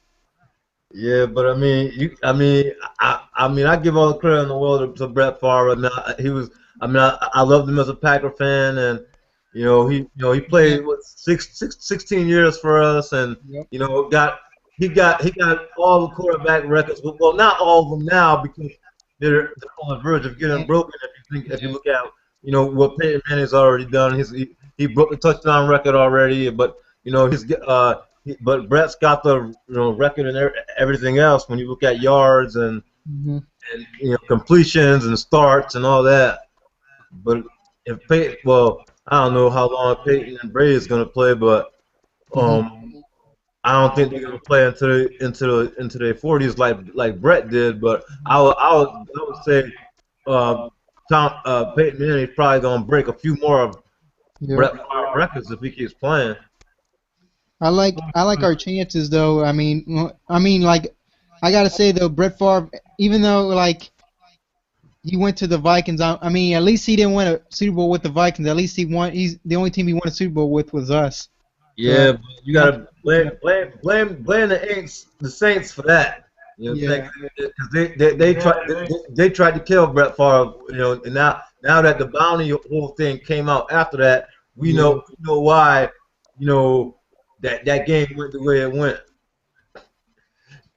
Yeah, but I mean, I give all the credit in the world to Brett Favre. I loved him as a Packer fan, and he played 16 years for us, and he got all the quarterback records. Well, not all of them now because. They're on the verge of getting broken. If you look at what Peyton Manning's already done, he broke the touchdown record already. But but Brett's got the record and everything else. When you look at yards and completions and starts and all that. But if Peyton, I don't know how long Peyton and Brady is going to play, but I don't think they're gonna play into their 40s like Brett did, but I would say Peyton Manning is probably gonna break a few more of Brett Favre records if he keeps playing. I like our chances though. I mean, like I gotta say though, Brett Favre, even though like he went to the Vikings, I mean, at least he didn't win a Super Bowl with the Vikings. At least he's the only team he won a Super Bowl with was us. Yeah, but you gotta blame the Saints for that. Because they tried to kill Brett Favre. And now that the bounty whole thing came out after that, we know why. That game went the way it went.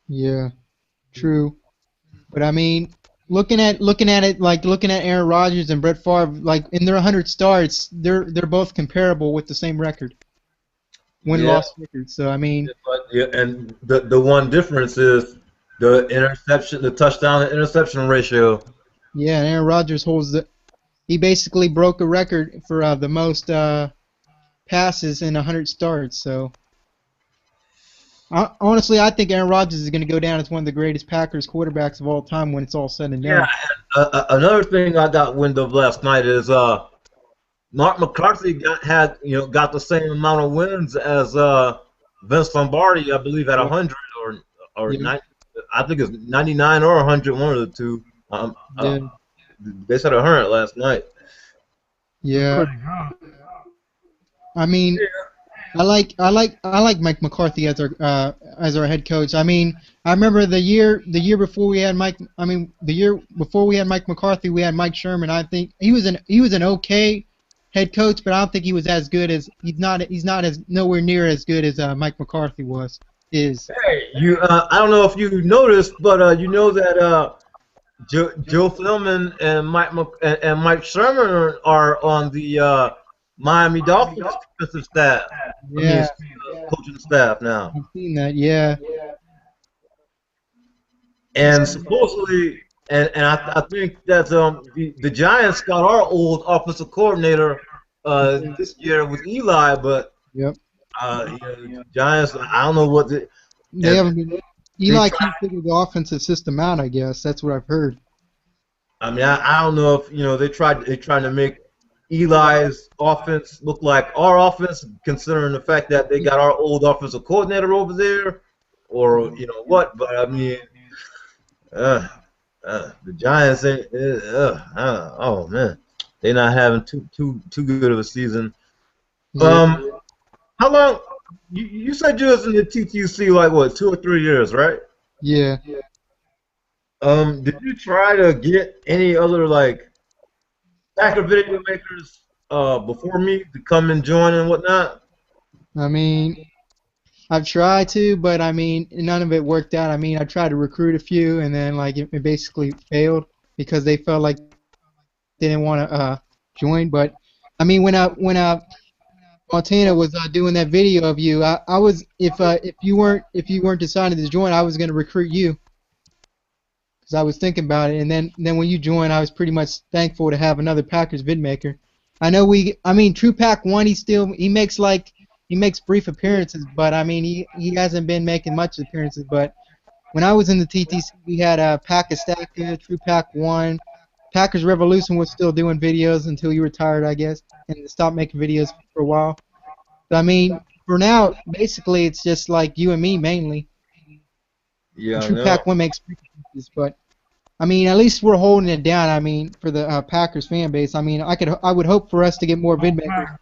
Yeah, true. But I mean, looking at Aaron Rodgers and Brett Favre, like in their 100 starts, they're both comparable with the same record. Win-loss record. So I mean, and the one difference is the touchdown to interception ratio. Yeah, and Aaron Rodgers he basically broke a record for the most passes in 100 starts. So honestly, I think Aaron Rodgers is going to go down as one of the greatest Packers quarterbacks of all time when it's all said and done. Yeah. Another thing I got wind of last night is Mark McCarthy got the same amount of wins as Vince Lombardi, I believe, at 100 or 90. I think it's 99 or 100, one of the two. They said 100 last night. Yeah. I mean, I like Mike McCarthy as our head coach. I mean, I remember the year before we had Mike. I mean, the year before we had Mike McCarthy, we had Mike Sherman. I think he was an okay head coach, but I don't think he was as good as he's not as nowhere near as good as Mike McCarthy is. Hey, I don't know if you noticed, but you know that Joe Philman and Mike Sherman are on the Miami Dolphins defensive staff. Yeah. Coaching staff now. I've seen that. Yeah. And supposedly, and I think that the Giants got our old offensive coordinator this year with Eli, but Yep. the Giants, I don't know what They haven't been. Eli can't figure the offensive system out. I guess that's what I've heard. I mean, I don't know if they're trying to make Eli's offense look like our offense, considering the fact that they got our old offensive coordinator over there, or what. But I mean, the Giants ain't. Oh man, they're not having too good of a season. Yeah. How long? You said you was in the TTC like what, 2 or 3 years, right? Yeah. Did you try to get any other like Packer video makers before me to come and join and whatnot? I mean, I've tried to, but I mean, none of it worked out. I mean, I tried to recruit a few, and then like it basically failed because they felt like they didn't want to join. But I mean, when Montana was doing that video of you, I was if you weren't deciding to join, I was going to recruit you because I was thinking about it. And then when you joined, I was pretty much thankful to have another Packers vidmaker. I know True Pack 1, he makes brief appearances, but I mean he hasn't been making much appearances. But when I was in the TTC, we had Packer Stacker, True Pack 1. Packers Revolution was still doing videos until he retired, I guess, and stopped making videos for a while. But I mean, for now, basically, it's just like you and me mainly. Yeah. True Pack 1 makes videos, but I mean, at least we're holding it down. I mean, for the Packers fan base. I mean, I would hope for us to get more vidmakers.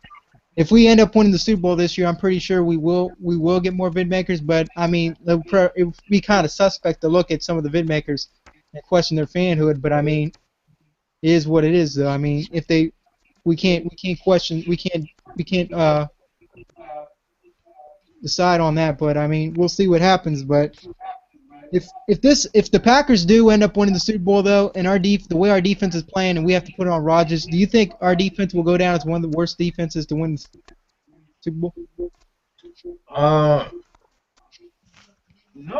If we end up winning the Super Bowl this year, I'm pretty sure we will get more vidmakers. But I mean, it would be kind of suspect to look at some of the vidmakers and question their fanhood. But I mean, it is what it is, though. I mean, we can't decide on that. But I mean, we'll see what happens. But if the Packers do end up winning the Super Bowl, though, and the way our defense is playing, and we have to put it on Rodgers, do you think our defense will go down as one of the worst defenses to win the Super Bowl?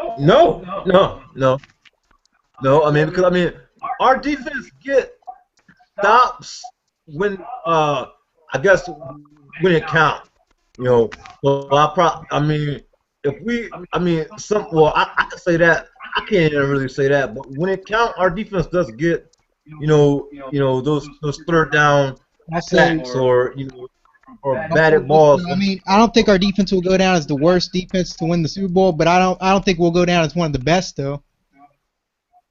No. I mean, because our defense stops when I guess when it counts. Well, I can say that. I can't even really say that, but when it counts, our defense does get, those third down sacks or batted balls. I mean, I don't think our defense will go down as the worst defense to win the Super Bowl, but I don't think we'll go down as one of the best, though.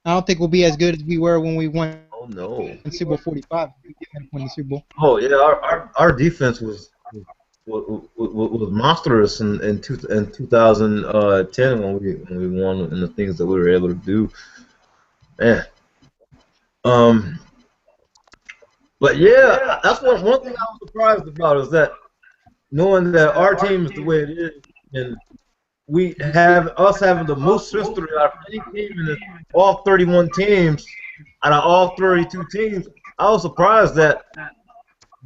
I don't think we'll be as good as we were when we won. Oh no! In Super Bowl 45, when the Super Bowl. Oh yeah, our defense was monstrous in 2010 when we won, and the things that we were able to do. Man. But yeah, that's one thing I was surprised about is that knowing that our team is the way it is, and we have having the most history out of any team in all 31 teams, out of all 32 teams. I was surprised that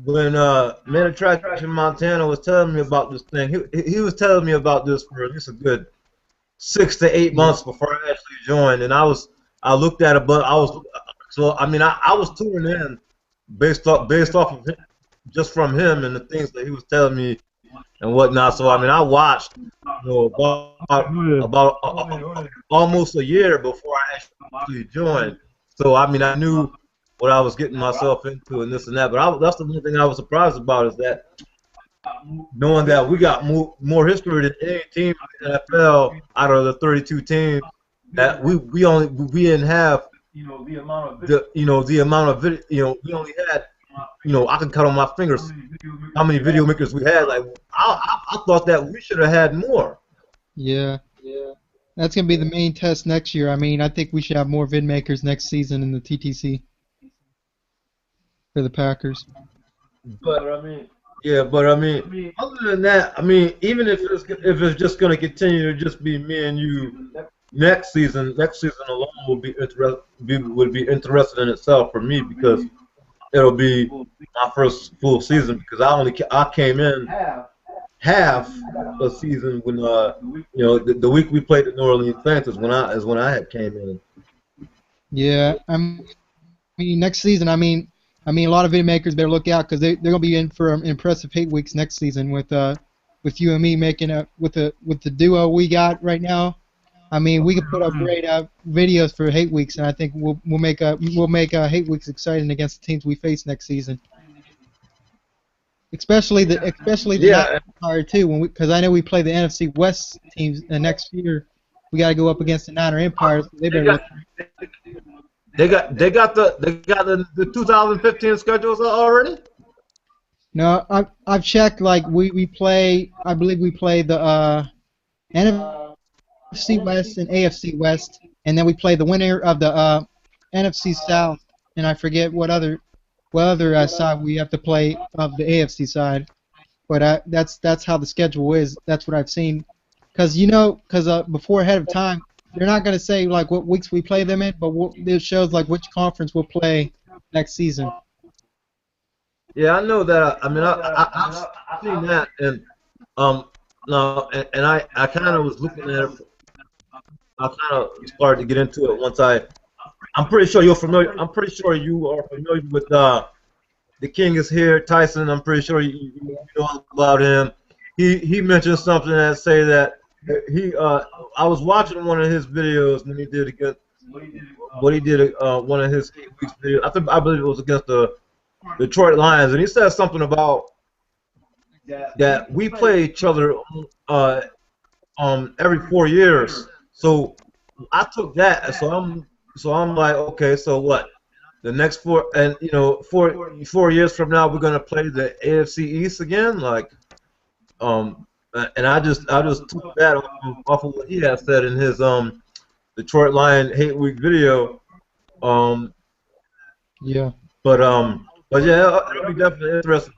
when Man Attraction Montana was telling me about this thing, he was telling me about this for at least a good 6 to 8 months before I actually joined, and I looked at it, but I was tuning in based off of him, just from him and the things that he was telling me and whatnot. So I watched about almost a year before I actually joined. So I knew what I was getting myself into and this and that. But that's the one thing I was surprised about is that knowing that we got more history than any team in the NFL out of the 32 teams, that we didn't have the amount of video, we only had, I can count on my fingers how many video makers we had. Like I thought that we should have had more. Yeah. That's gonna be the main test next year. I mean, I think we should have more vid makers next season in the TTC for the Packers. But other than that, even if it's just gonna continue to just be me and you next season alone would be interesting in itself for me, because it'll be my first full season because I came in half a season when the week we played the New Orleans Saints is when I had came in. Yeah, I mean next season. I mean a lot of video makers better look out because they're gonna be in for impressive 8 weeks next season with you and me making with the duo we got right now. I mean, we can put up great videos for 8 weeks, and I think we'll make 8 weeks exciting against the teams we face next season. Especially the Niner Empire too, because I know we play the NFC West teams next year. We got to go up against the Niner Empire. So they better. They got the 2015 schedules already. No, I've checked. Like we play. I believe we play the NFC West and AFC West, and then we play the winner of the NFC South, and I forget what other side we have to play of the AFC side. But that's how the schedule is. That's what I've seen. Because before ahead of time, they're not going to say like what weeks we play them in, but it shows like which conference we'll play next season. Yeah, I know that. I mean, I've seen that, and no, and I kind of was looking at it. I kind of started to get into it once I'm pretty sure you're familiar. I'm pretty sure you are familiar with The King is Here, Tyson. I'm pretty sure you know about him. He mentioned something that say that I was watching one of his videos when he did one of his 8 weeks videos. I believe it was against the Detroit Lions, and he said something about that we play each other every 4 years. So I took that, so I'm like, okay, so what? The next 4 years from now we're gonna play the AFC East again, like, and I just took that off of what he had said in his Detroit Lion 8 week video. Yeah. But yeah, it'll be definitely interesting.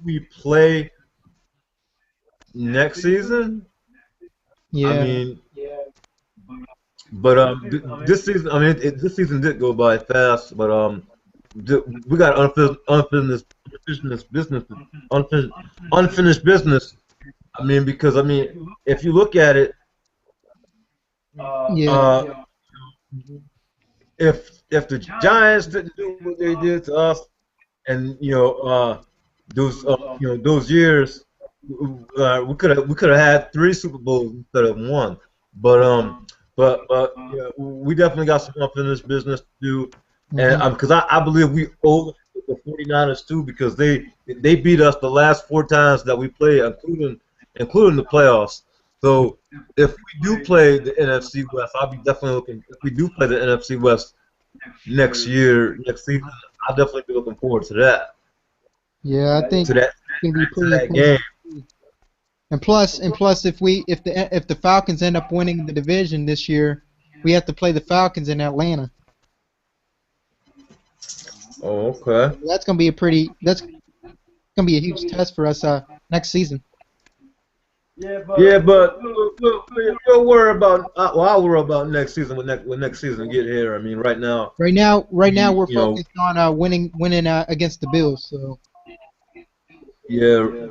We play next season. Yeah. I mean, but this season, I mean, this season did go by fast. But we got unfinished business. I mean, because if you look at it, if the Giants didn't do what they did to us, and those years, we could have had 3 Super Bowls instead of 1. But yeah, we definitely got some unfinished business to do, and because I believe we owe the 49ers too, because they beat us the last 4 times that we played, including the playoffs. So if we do play the NFC West, I'll be definitely looking. If we do play the NFC West next season, I'll definitely be looking forward to that. Yeah, I think to that, it's gonna be pretty that game. And plus, if the Falcons end up winning the division this year, we have to play the Falcons in Atlanta. Oh, okay. That's gonna be a huge test for us next season. Yeah, but we'll worry about. I'll worry about next season when next season get here. I mean, right now we're focused on winning against the Bills. So. Yeah,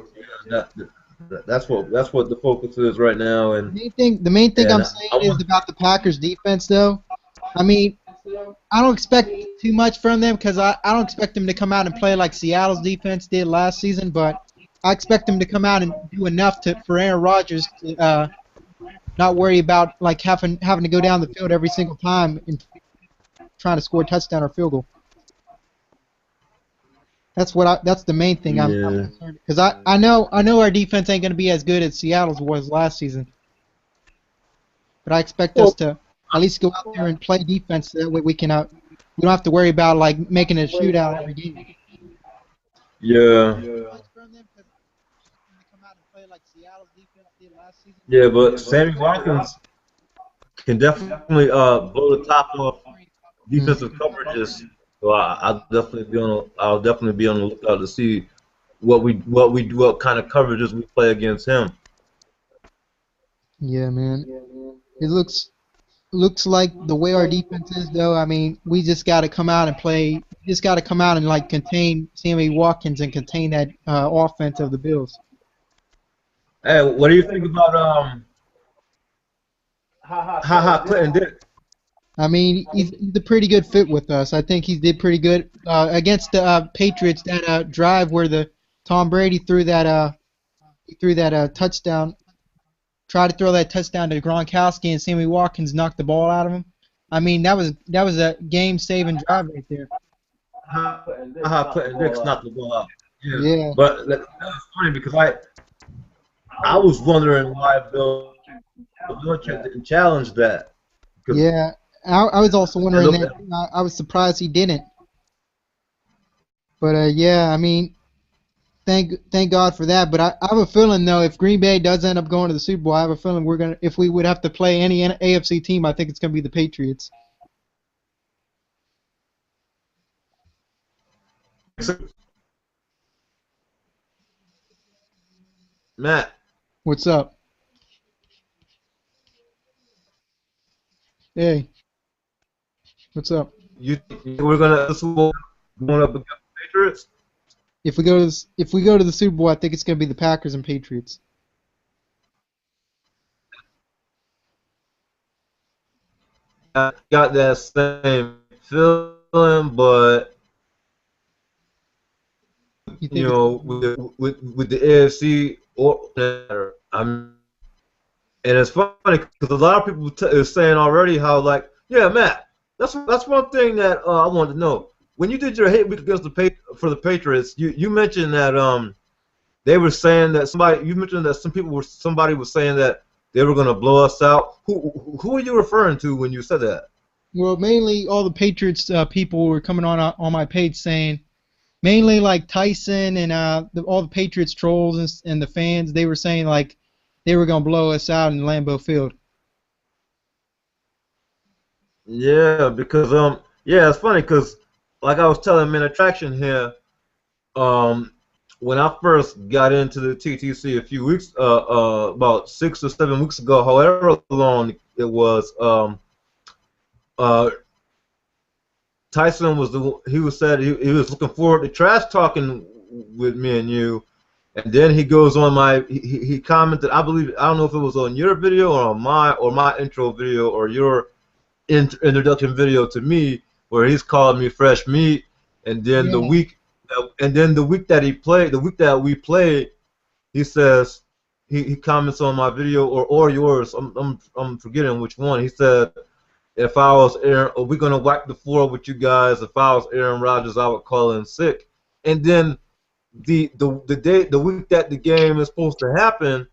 that's what the focus is right now. And the main thing I'm saying is about the Packers defense, though. I mean, I don't expect too much from them because I don't expect them to come out and play like Seattle's defense did last season, but I expect them to come out and do enough for Aaron Rodgers to not worry about like having to go down the field every single time and trying to score a touchdown or field goal. That's the main thing I'm concerned because I know our defense ain't going to be as good as Seattle's was last season, but I expect us to at least go out there and play defense so that way we don't have to worry about like making a shootout every game. Yeah, but Sammy Watkins can definitely blow the top off defensive coverages. So I'll definitely be on the lookout to see what kind of coverages we play against him. Yeah, man. It looks looks like the way our defense is, though, I mean, we just got to come out and play. We just got to come out and like contain Sammy Watkins and contain that offense of the Bills. Hey, what do you think about Clinton Dix? I mean, he's a pretty good fit with us. I think he did pretty good against the Patriots. That drive where the Tom Brady threw that touchdown, tried to throw that touchdown to Gronkowski, and Sammy Watkins knocked the ball out of him. I mean, that was a game-saving drive right there. Clinton Dix knocked the ball out. Yeah. But that was funny because I was wondering why Bill Belichick didn't challenge that. Yeah, I was also wondering that. I was surprised he didn't. But yeah, I mean, thank God for that. But I have a feeling though, if Green Bay does end up going to the Super Bowl, I have a feeling if we would have to play any AFC team, I think it's gonna be the Patriots. Matt, what's up? Hey, what's up? You think we're gonna going up against the Patriots? If we go to the Super Bowl, I think it's gonna be the Packers and Patriots. I got that same feeling, but you know, with the AFC or and it's funny because a lot of people are saying already how like, yeah, Matt, that's one thing that I wanted to know. When you did your hate week against for the Patriots, you mentioned that they were saying that somebody was saying that they were gonna blow us out. Who are you referring to when you said that? Well, mainly all the Patriots people were coming on my page saying, mainly like Tyson and all the Patriots trolls and the fans, they were saying like they were gonna blow us out in Lambeau Field. Yeah, because yeah, it's funny because like I was telling Man Attraction here, when I first got into the TTC a few weeks, about 6 or 7 weeks ago, however long it was, Tyson was he was looking forward to trash talking with me and you, and then he goes on he commented, I don't know if it was on your video or on my intro video or your introduction video to me, where he's called me fresh meat, and then the week that we played, he says he comments on my video or yours. I'm forgetting which one. He said, if I was Aaron, are we gonna wipe the floor with you guys? If I was Aaron Rodgers, I would call in sick. And then the week that the game is supposed to happen,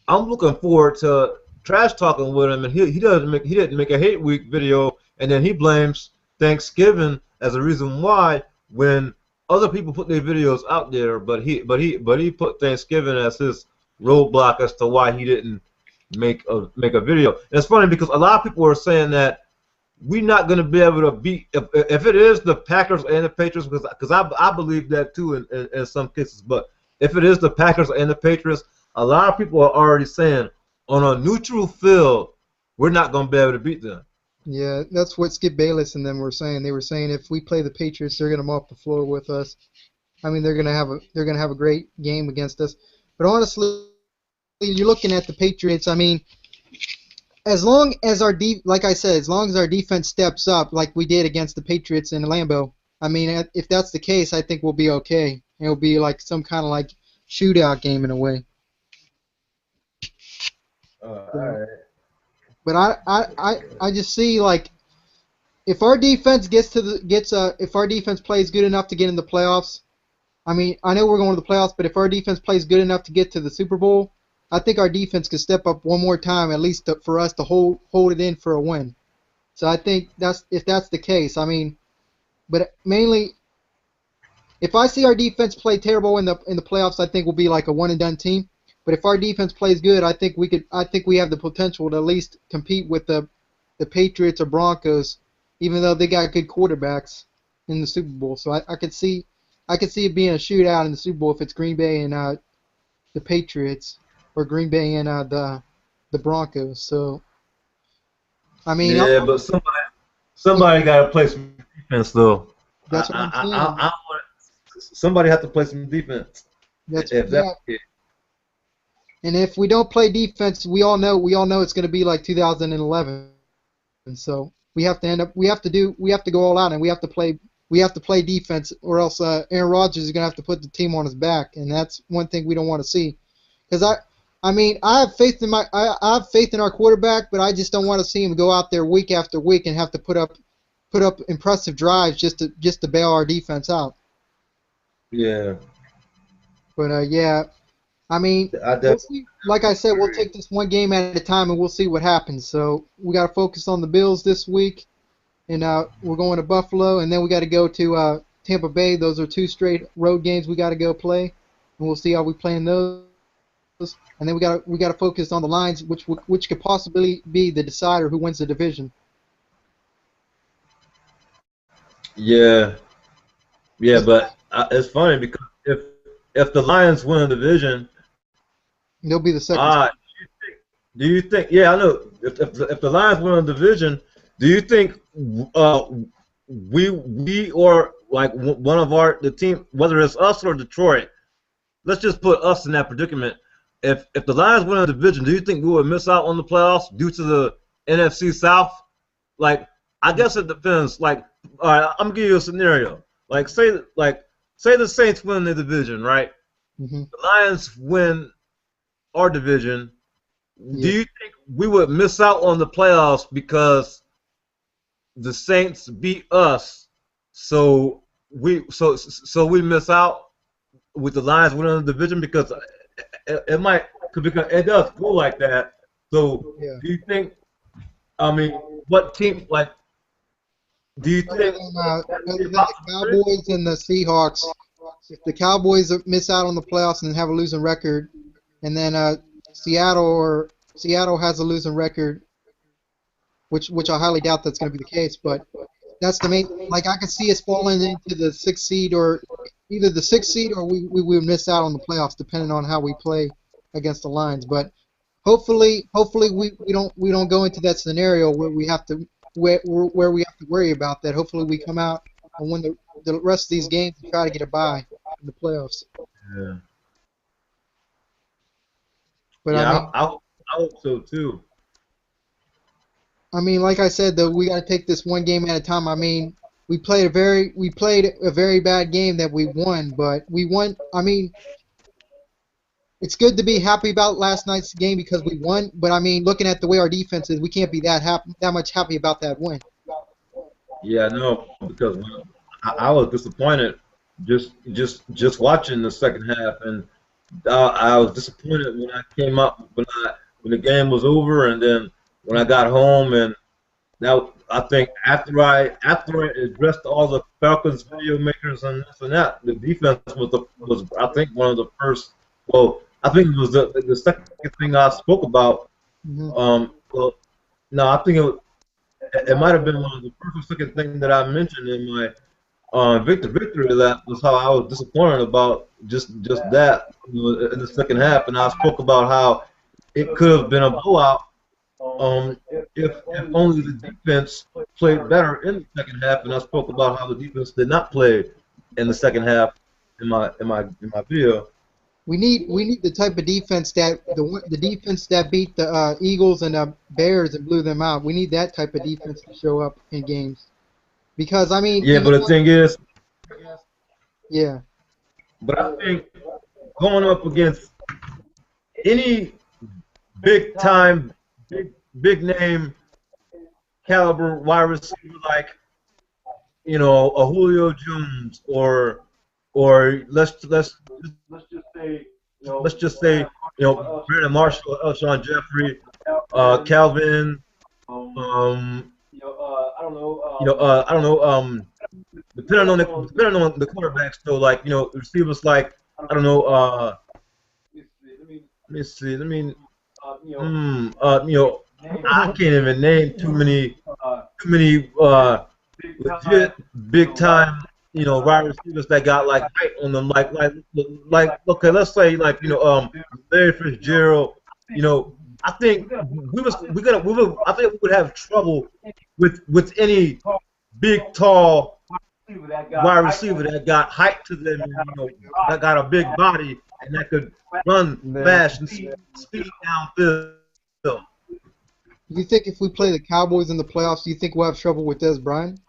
I'm looking forward to trash talking with him, and he didn't make a hate week video, and then he blames Thanksgiving as a reason why when other people put their videos out there, but he put Thanksgiving as his roadblock as to why he didn't make a video. And it's funny because a lot of people are saying that we're not going to be able to beat if it is the Packers and the Patriots, because I believe that too in some cases. But if it is the Packers and the Patriots, a lot of people are already saying on a neutral field we're not going to be able to beat them. Yeah, that's what Skip Bayless and them were saying. They were saying if we play the Patriots, they're going to mop the floor with us. I mean, they're going to have a great game against us. But honestly, you're looking at the Patriots. I mean, as long as like I said, as long as our defense steps up like we did against the Patriots in Lambeau, I mean, if that's the case, I think we'll be okay. It'll be like some kind of like shootout game in a way. All right. But I just see like if our defense if our defense plays good enough to get in the playoffs, I mean, I know we're going to the playoffs, but if our defense plays good enough to get to the Super Bowl, I think our defense could step up one more time at least for us to hold it in for a win. So I think if that's the case, I mean, but mainly if I see our defense play terrible in the playoffs, I think we'll be like a one and done team. But if our defense plays good, I think we have the potential to at least compete with the Patriots or Broncos, even though they got good quarterbacks in the Super Bowl. So I could see it being a shootout in the Super Bowl if it's Green Bay and the Patriots, or Green Bay and the Broncos. So I mean, yeah, but somebody got to play some defense though. That's what I'm saying. Somebody has to play some defense. That's and if we don't play defense, we all know it's going to be like 2011. And so we have to go all out, and we have to play defense, or else Aaron Rodgers is going to have to put the team on his back, and that's one thing we don't want to see. Because I have faith in our quarterback, but I just don't want to see him go out there week after week and have to put up impressive drives just to bail our defense out. Yeah. But yeah, I mean, like I said, we'll take this one game at a time, and we'll see what happens. So we got to focus on the Bills this week, and we're going to Buffalo, and then we got to go to Tampa Bay. Those are 2 straight road games we got to go play, and we'll see how we play in those. And then we got to focus on the Lions, which could possibly be the decider who wins the division. Yeah, but it's funny because if the Lions win the division, they'll be the second. Do you think? Yeah, I know. If the Lions win the division, do you think we or like one of the team, whether it's us or Detroit, let's just put us in that predicament. If the Lions win the division, do you think we would miss out on the playoffs due to the NFC South? Like, I guess it depends. Like, all right, I'm gonna give you a scenario. Like, say the Saints win the division, right? Mm-hmm. The Lions win our division. Yeah. Do you think we would miss out on the playoffs because the Saints beat us? So we miss out with the Lions winning the division because it might, because it does go like that. So yeah. Do you think? I mean, what team like? Do you think the Cowboys and the Seahawks? If the Cowboys miss out on the playoffs and have a losing record, and then Seattle has a losing record, which I highly doubt that's going to be the case, but that's the main. Like, I could see us falling into the 6th seed, or either the 6th seed, or we would miss out on the playoffs depending on how we play against the Lions. But hopefully we don't go into that scenario where we have to worry about that. Hopefully we come out and win the rest of these games and try to get a bye in the playoffs. Yeah. But yeah, I hope so too. I mean, like I said, though, we got to take this one game at a time. I mean, we played a very bad game that we won, but we won. I mean, it's good to be happy about last night's game because we won. But I mean, looking at the way our defense is, we can't be that much happy about that win. Yeah, no, because I was disappointed just watching the second half, and I was disappointed when I came up when the game was over, and then when I got home, and now I think after I addressed all the Falcons video makers and this and that, the defense was I think one of the first. Well, I think it was the second thing I spoke about. Mm-hmm. Well, no, I think it might have been one of the first or second thing that I mentioned in my victory. That was how I was disappointed about just that in the second half, and I spoke about how it could have been a blowout. If only the defense played better in the second half, and I spoke about how the defense did not play in the second half in my video. We need the type of defense that the defense that beat the Eagles and the Bears and blew them out. We need that type of defense to show up in games, because I mean. Yeah, but the thing is. Yeah. But I think going up against any big time, big name caliber wide receiver like, a Julio Jones or let's just say Brandon Marshall, Alshon Jeffrey, Calvin, I don't know, depending on the quarterbacks, so like receivers like I don't know, let me see, I can't even name too many legit big time wide receivers that got like height on them, like okay, let's say like Larry Fitzgerald, I think I think we would have trouble with any big, tall wide receiver that got height to them, that got a big body and that could run fast and speed downfield. You think if we play the Cowboys in the playoffs, do you think we'll have trouble with Dez Bryant?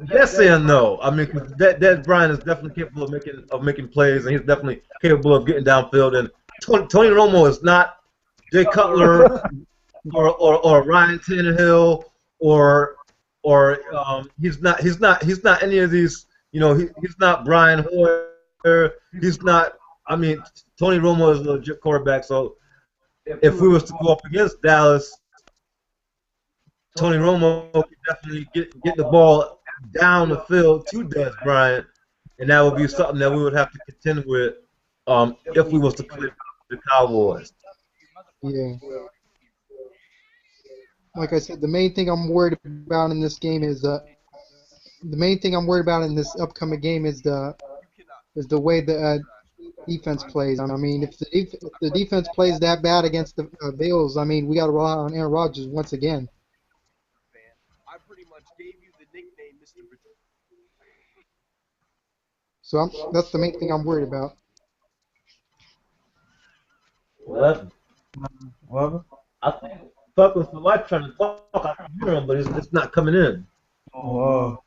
Yes and no. I mean, Dez Bryant is definitely capable of making plays, and he's definitely capable of getting downfield. And Tony Romo is not Jay Cutler or Ryan Tannehill or he's not any of these. He's not Brian Hoyer. He's not. I mean, Tony Romo is a legit quarterback. So if we was to go up against Dallas, Tony Romo could definitely get the ball down the field to Dez Bryant, and that would be something that we would have to contend with if we was to play the Cowboys. Yeah. Like I said, the main thing I'm worried about in this game is the main thing I'm worried about in this upcoming game is the way the defense plays. I mean, if the defense plays that bad against the Bills, I mean, we got to rely on Aaron Rodgers once again. So that's the main thing I'm worried about. Well, I think Falcons for Life trying to talk. I can hear him, but it's not coming in. Oh.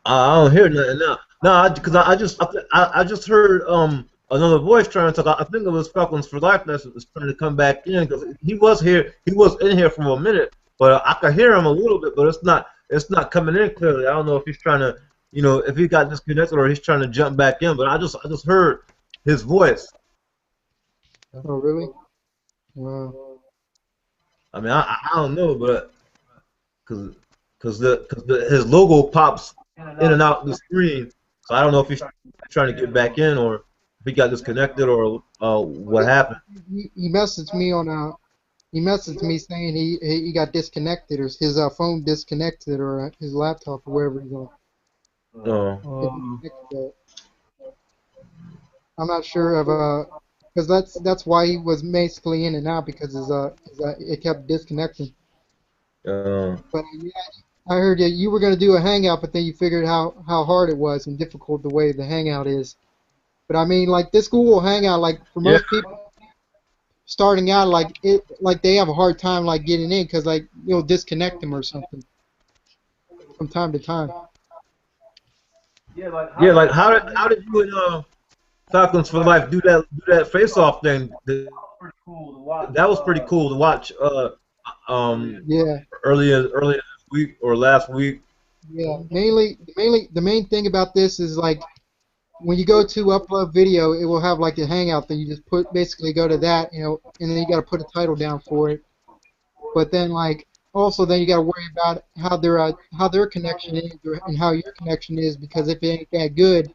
I don't hear nothing now. No, because I just heard another voice trying to talk. I think it was Falcons for Life that's trying to come back in because he was here. He was in here for a minute, but I could hear him a little bit, but it's not coming in clearly. I don't know if he's trying to, if he got disconnected or he's trying to jump back in. But I just heard his voice. Oh, really? Wow. I mean, I don't know, but because his logo pops in and out the screen, so I don't know if he's trying to get back in or if he got disconnected or what happened. He messaged me on He messaged me saying he got disconnected or his phone disconnected or his laptop or wherever he's on. I'm not sure of because that's why he was basically in and out because it kept disconnecting. But yeah, I heard that you were going to do a hangout, but then you figured how hard it was and difficult the way the hangout is. But I mean, like this Google Hangout, like for most people starting out, like they have a hard time like getting in because like you'll disconnect them or something from time to time. Yeah, like how did you and Falcons for Life do that face-off thing? That was pretty cool to watch. Yeah. Earlier this week or last week. Yeah, mainly the main thing about this is like when you go to upload video, it will have like a hangout that you just basically go to that, and then you got to put a title down for it. But then like also then you got to worry about how their connection is and how your connection is, because if it ain't that good,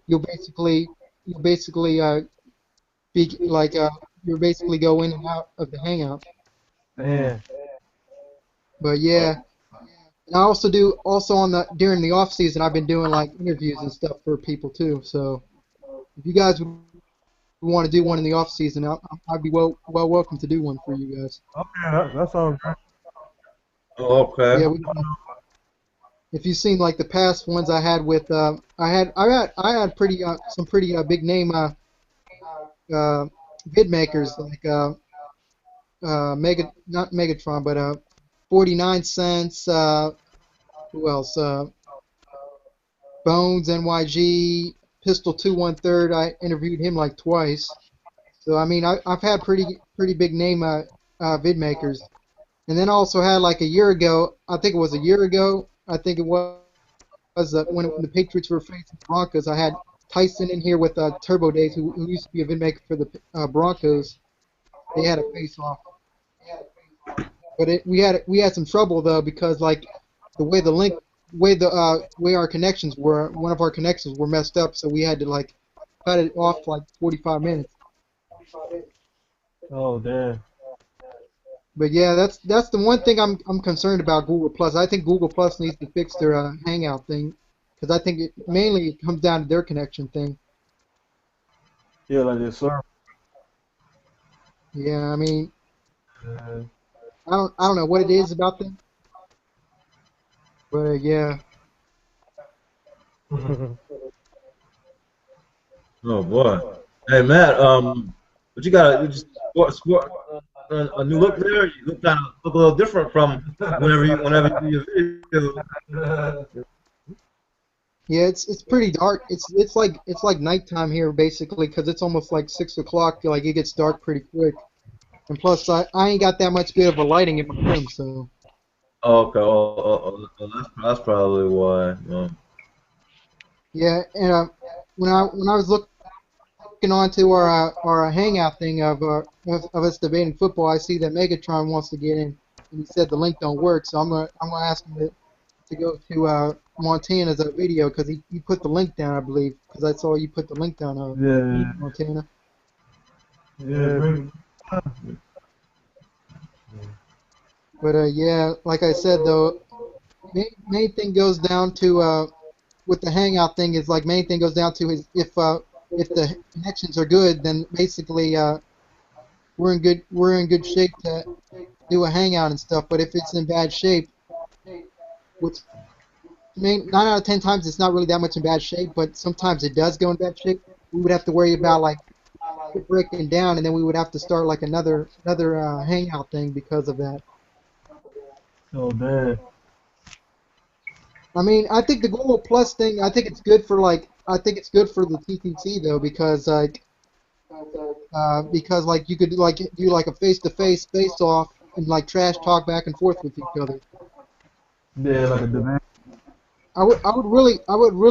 you'll basically be like you'll basically go in and out of the hangout. Yeah. But yeah. And I also do during the off season I've been doing like interviews and stuff for people too. So if you guys would want to do one in the off season, I'd be well welcome to do one for you guys. Okay, that sounds great. Okay. Yeah, if you've seen like the past ones I had with I had some pretty big name vid makers like not Megatron but 49 Cents, who else? Bones, NYG, Pistol 213. I interviewed him like twice. So I mean, I've had pretty big name vid makers, and then I also had like a year ago. I think it was a year ago. I think it was when the Patriots were facing the Broncos. I had Tyson in here with Turbo Days, who used to be a vid maker for the Broncos. They had a face-off. But we had some trouble though because like the way our connections were, one of our connections were messed up, so we had to like cut it off for like 45 minutes. Oh damn. But yeah, that's the one thing I'm concerned about Google Plus. I think Google Plus needs to fix their Hangout thing, because I think it mainly comes down to their connection thing. Yeah, like this, sir. Yeah, I mean, I don't know what it is about them, but yeah. Oh boy. Hey Matt, but you got you just sport a new look there. You look kind of look a little different from whenever you do your video. Yeah, it's pretty dark. It's like nighttime here basically, because it's almost like 6 o'clock. Like it gets dark pretty quick, and plus I ain't got that much good of a lighting in my room, so. Okay, that's probably why. Yeah, and when I was looking onto our hangout thing of us debating football, I see that Megatron wants to get in, and he said the link don't work, so I'm gonna ask him to go to Montana's video, because he put the link down, I believe, because I saw you put the link down of Montana. Yeah. But yeah, like I said though, main thing goes down to with the hangout thing is like main thing goes down to is if the connections are good, then basically we're in good shape to do a hangout and stuff. But if it's in bad shape, which 9 out of 10 times it's not really that much in bad shape, but sometimes it does go in bad shape. We would have to worry about like it breaking down, and then we would have to start like another hangout thing because of that. Oh damn. I mean, I think the Google Plus thing, I think it's good for the TTC though, because like you could like do like a face-to-face face-off and like trash talk back and forth with each other. Yeah, like a debate. I would really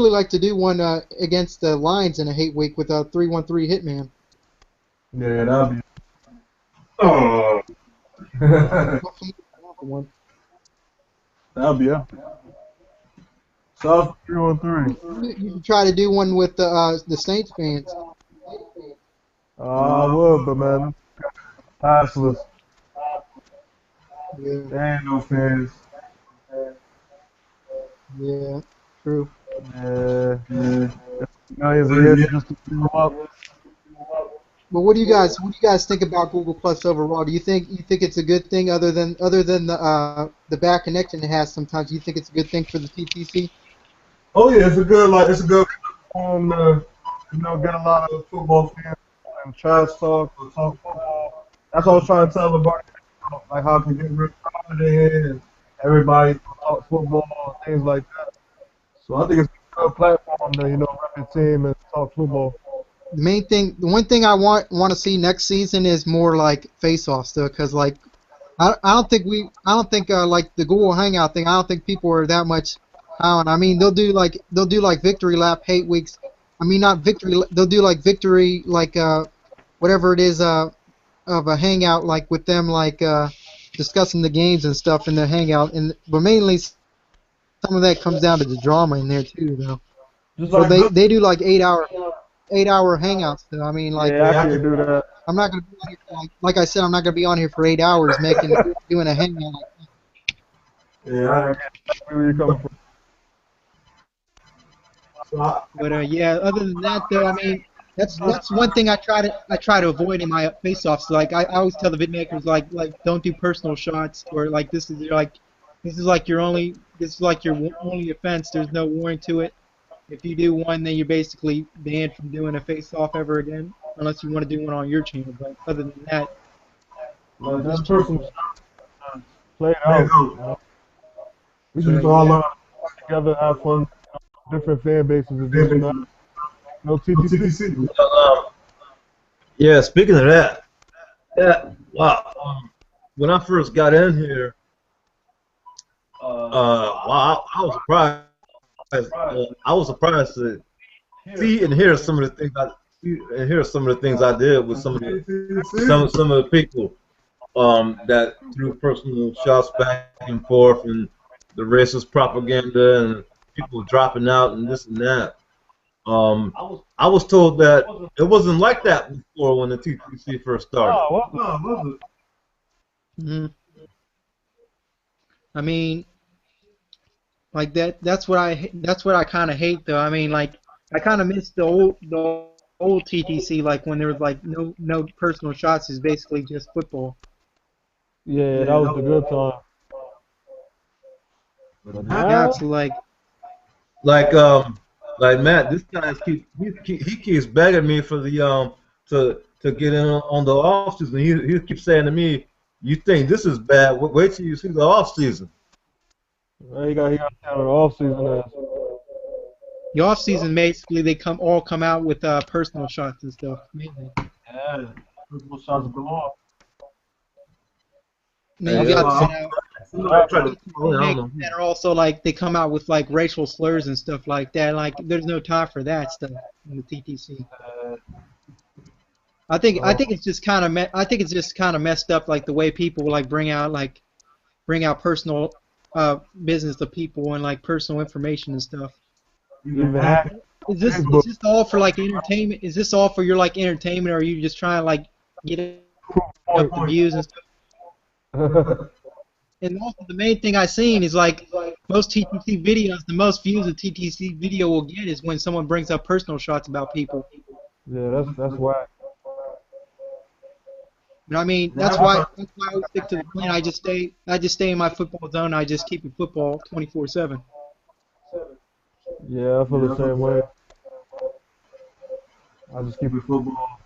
like to do one against the Lions in a hate week with a 3-1-3 Hitman. Yeah, that'll be. Oh. That'll be up. South 3-1-3. You should try to do one with the Saints fans. I would, but man, passless. Yeah. There ain't no fans. Yeah, true. Yeah. Millions of years just to fill up. But what do you guys think about Google Plus overall? Do you think it's a good thing other than the bad connection it has sometimes? Do you think it's a good thing for the TTC? Oh yeah, it's a good get a lot of football fans and trash talk or talk football. That's what I was trying to tell about, like how to get real confident and everybody talk football and things like that. So I think it's a good platform to rep your team and talk football. The one thing I want to see next season is more like face-offs though, because like I don't think like the Google Hangout thing. I don't think people are that much on. I mean, they'll do like victory lap hate weeks. I mean, not victory. They'll do like victory like whatever it is of a hangout like with them like discussing the games and stuff in the hangout. But mainly some of that comes down to the drama in there too though. So they do like 8-hour hangouts though. I mean, like, yeah, I can do that. I'm not gonna be on here like I said, I'm not gonna be on here for 8 hours doing a hangout. Yeah, I get where you're coming from. But yeah, other than that though, I mean, that's one thing I try to avoid in my face-offs. Like I always tell the vidmakers like don't do personal shots, or like this is like your only offense. There's no warrant to it. If you do one, then you're basically banned from doing a face-off ever again, unless you want to do one on your channel. But other than that, like that's personal. Play it out. We should all learn together, have fun. Different fan bases. No TTC. Yeah, speaking of that, wow. When I first got in here, wow, I was surprised. I was surprised to see and hear some of the things I did with some of the people that threw personal shots back and forth, and the racist propaganda and people dropping out and this and that. I was told that it wasn't like that before when the TTC first started. Oh, was it? Hmm. I mean, like that. That's what I kind of hate, though. I mean, like I kind of miss the old TTC, like when there was like no personal shots. Is basically just football. Yeah, that was the good time. But Yeah, now, so like Like Matt, this guy he keeps begging me for the to get in on the off season. He keeps saying to me, "You think this is bad? Wait till you see the off season." he got out of the off season as the off season, basically they come out with personal shots and stuff. Mainly. Yeah. Football shots go off. And then you Yeah, got somebody tried to. I don't know. that are also like they come out with like racial slurs and stuff like that. Like there's no time for that stuff in the TTC. I think it's just kind of I think it's just kind of messed up, like the way people like bring out personal business to people and like personal information and stuff. Even hack. Is this all for like entertainment? Is this all for your like entertainment, or are you just trying to like get up the views and stuff? And also the main thing I've seen is like most TTC videos, the most views a TTC video will get is when someone brings up personal shots about people. yeah, that's why. You know what I mean? That's why I always stick to the plan. I just stay in my football zone. I just keep it football 24/7. Yeah, I feel the same way. I just keep it football.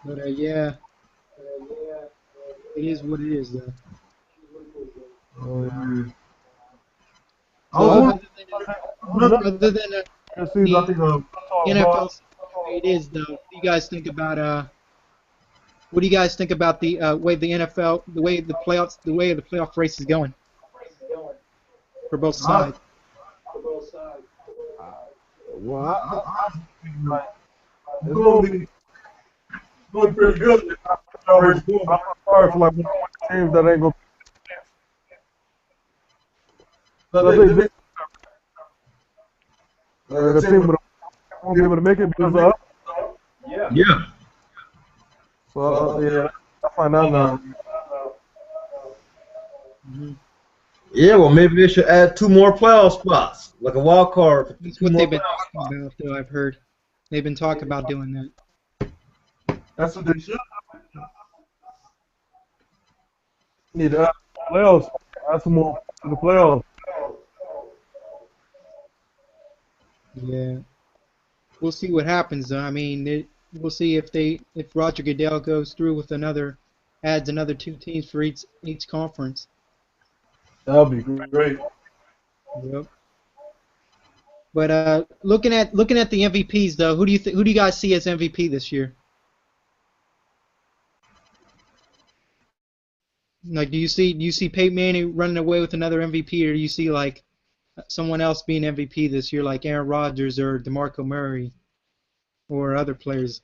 But yeah, it is what it is, though. Oh, yeah. Oh, Other than it seems I think NFL, the way it is, though. What do you guys think about What do you guys think about the way the NFL, the way the playoff race is going for both sides? well, I think like it's gonna be doing pretty good. I'm sorry for like teams that ain't gonna. The team won't be able to make it because of. Yeah. So yeah, I find out now. Yeah, well, maybe they should add 2 more playoff spots, like a wild card. That's what they've been talking about, though. I've heard they've been talking about doing that. That's what they should. Need to add playoffs. Add some more to the playoffs. Yeah, we'll see what happens, though. I mean, we'll see if Roger Goodell goes through with adds another 2 teams for each conference. That'll be great. Yep. But looking at the MVPs, though, who do you guys see as MVP this year? Like, do you see Peyton Manning running away with another MVP, or do you see like someone else being MVP this year, like Aaron Rodgers or DeMarco Murray, or other players?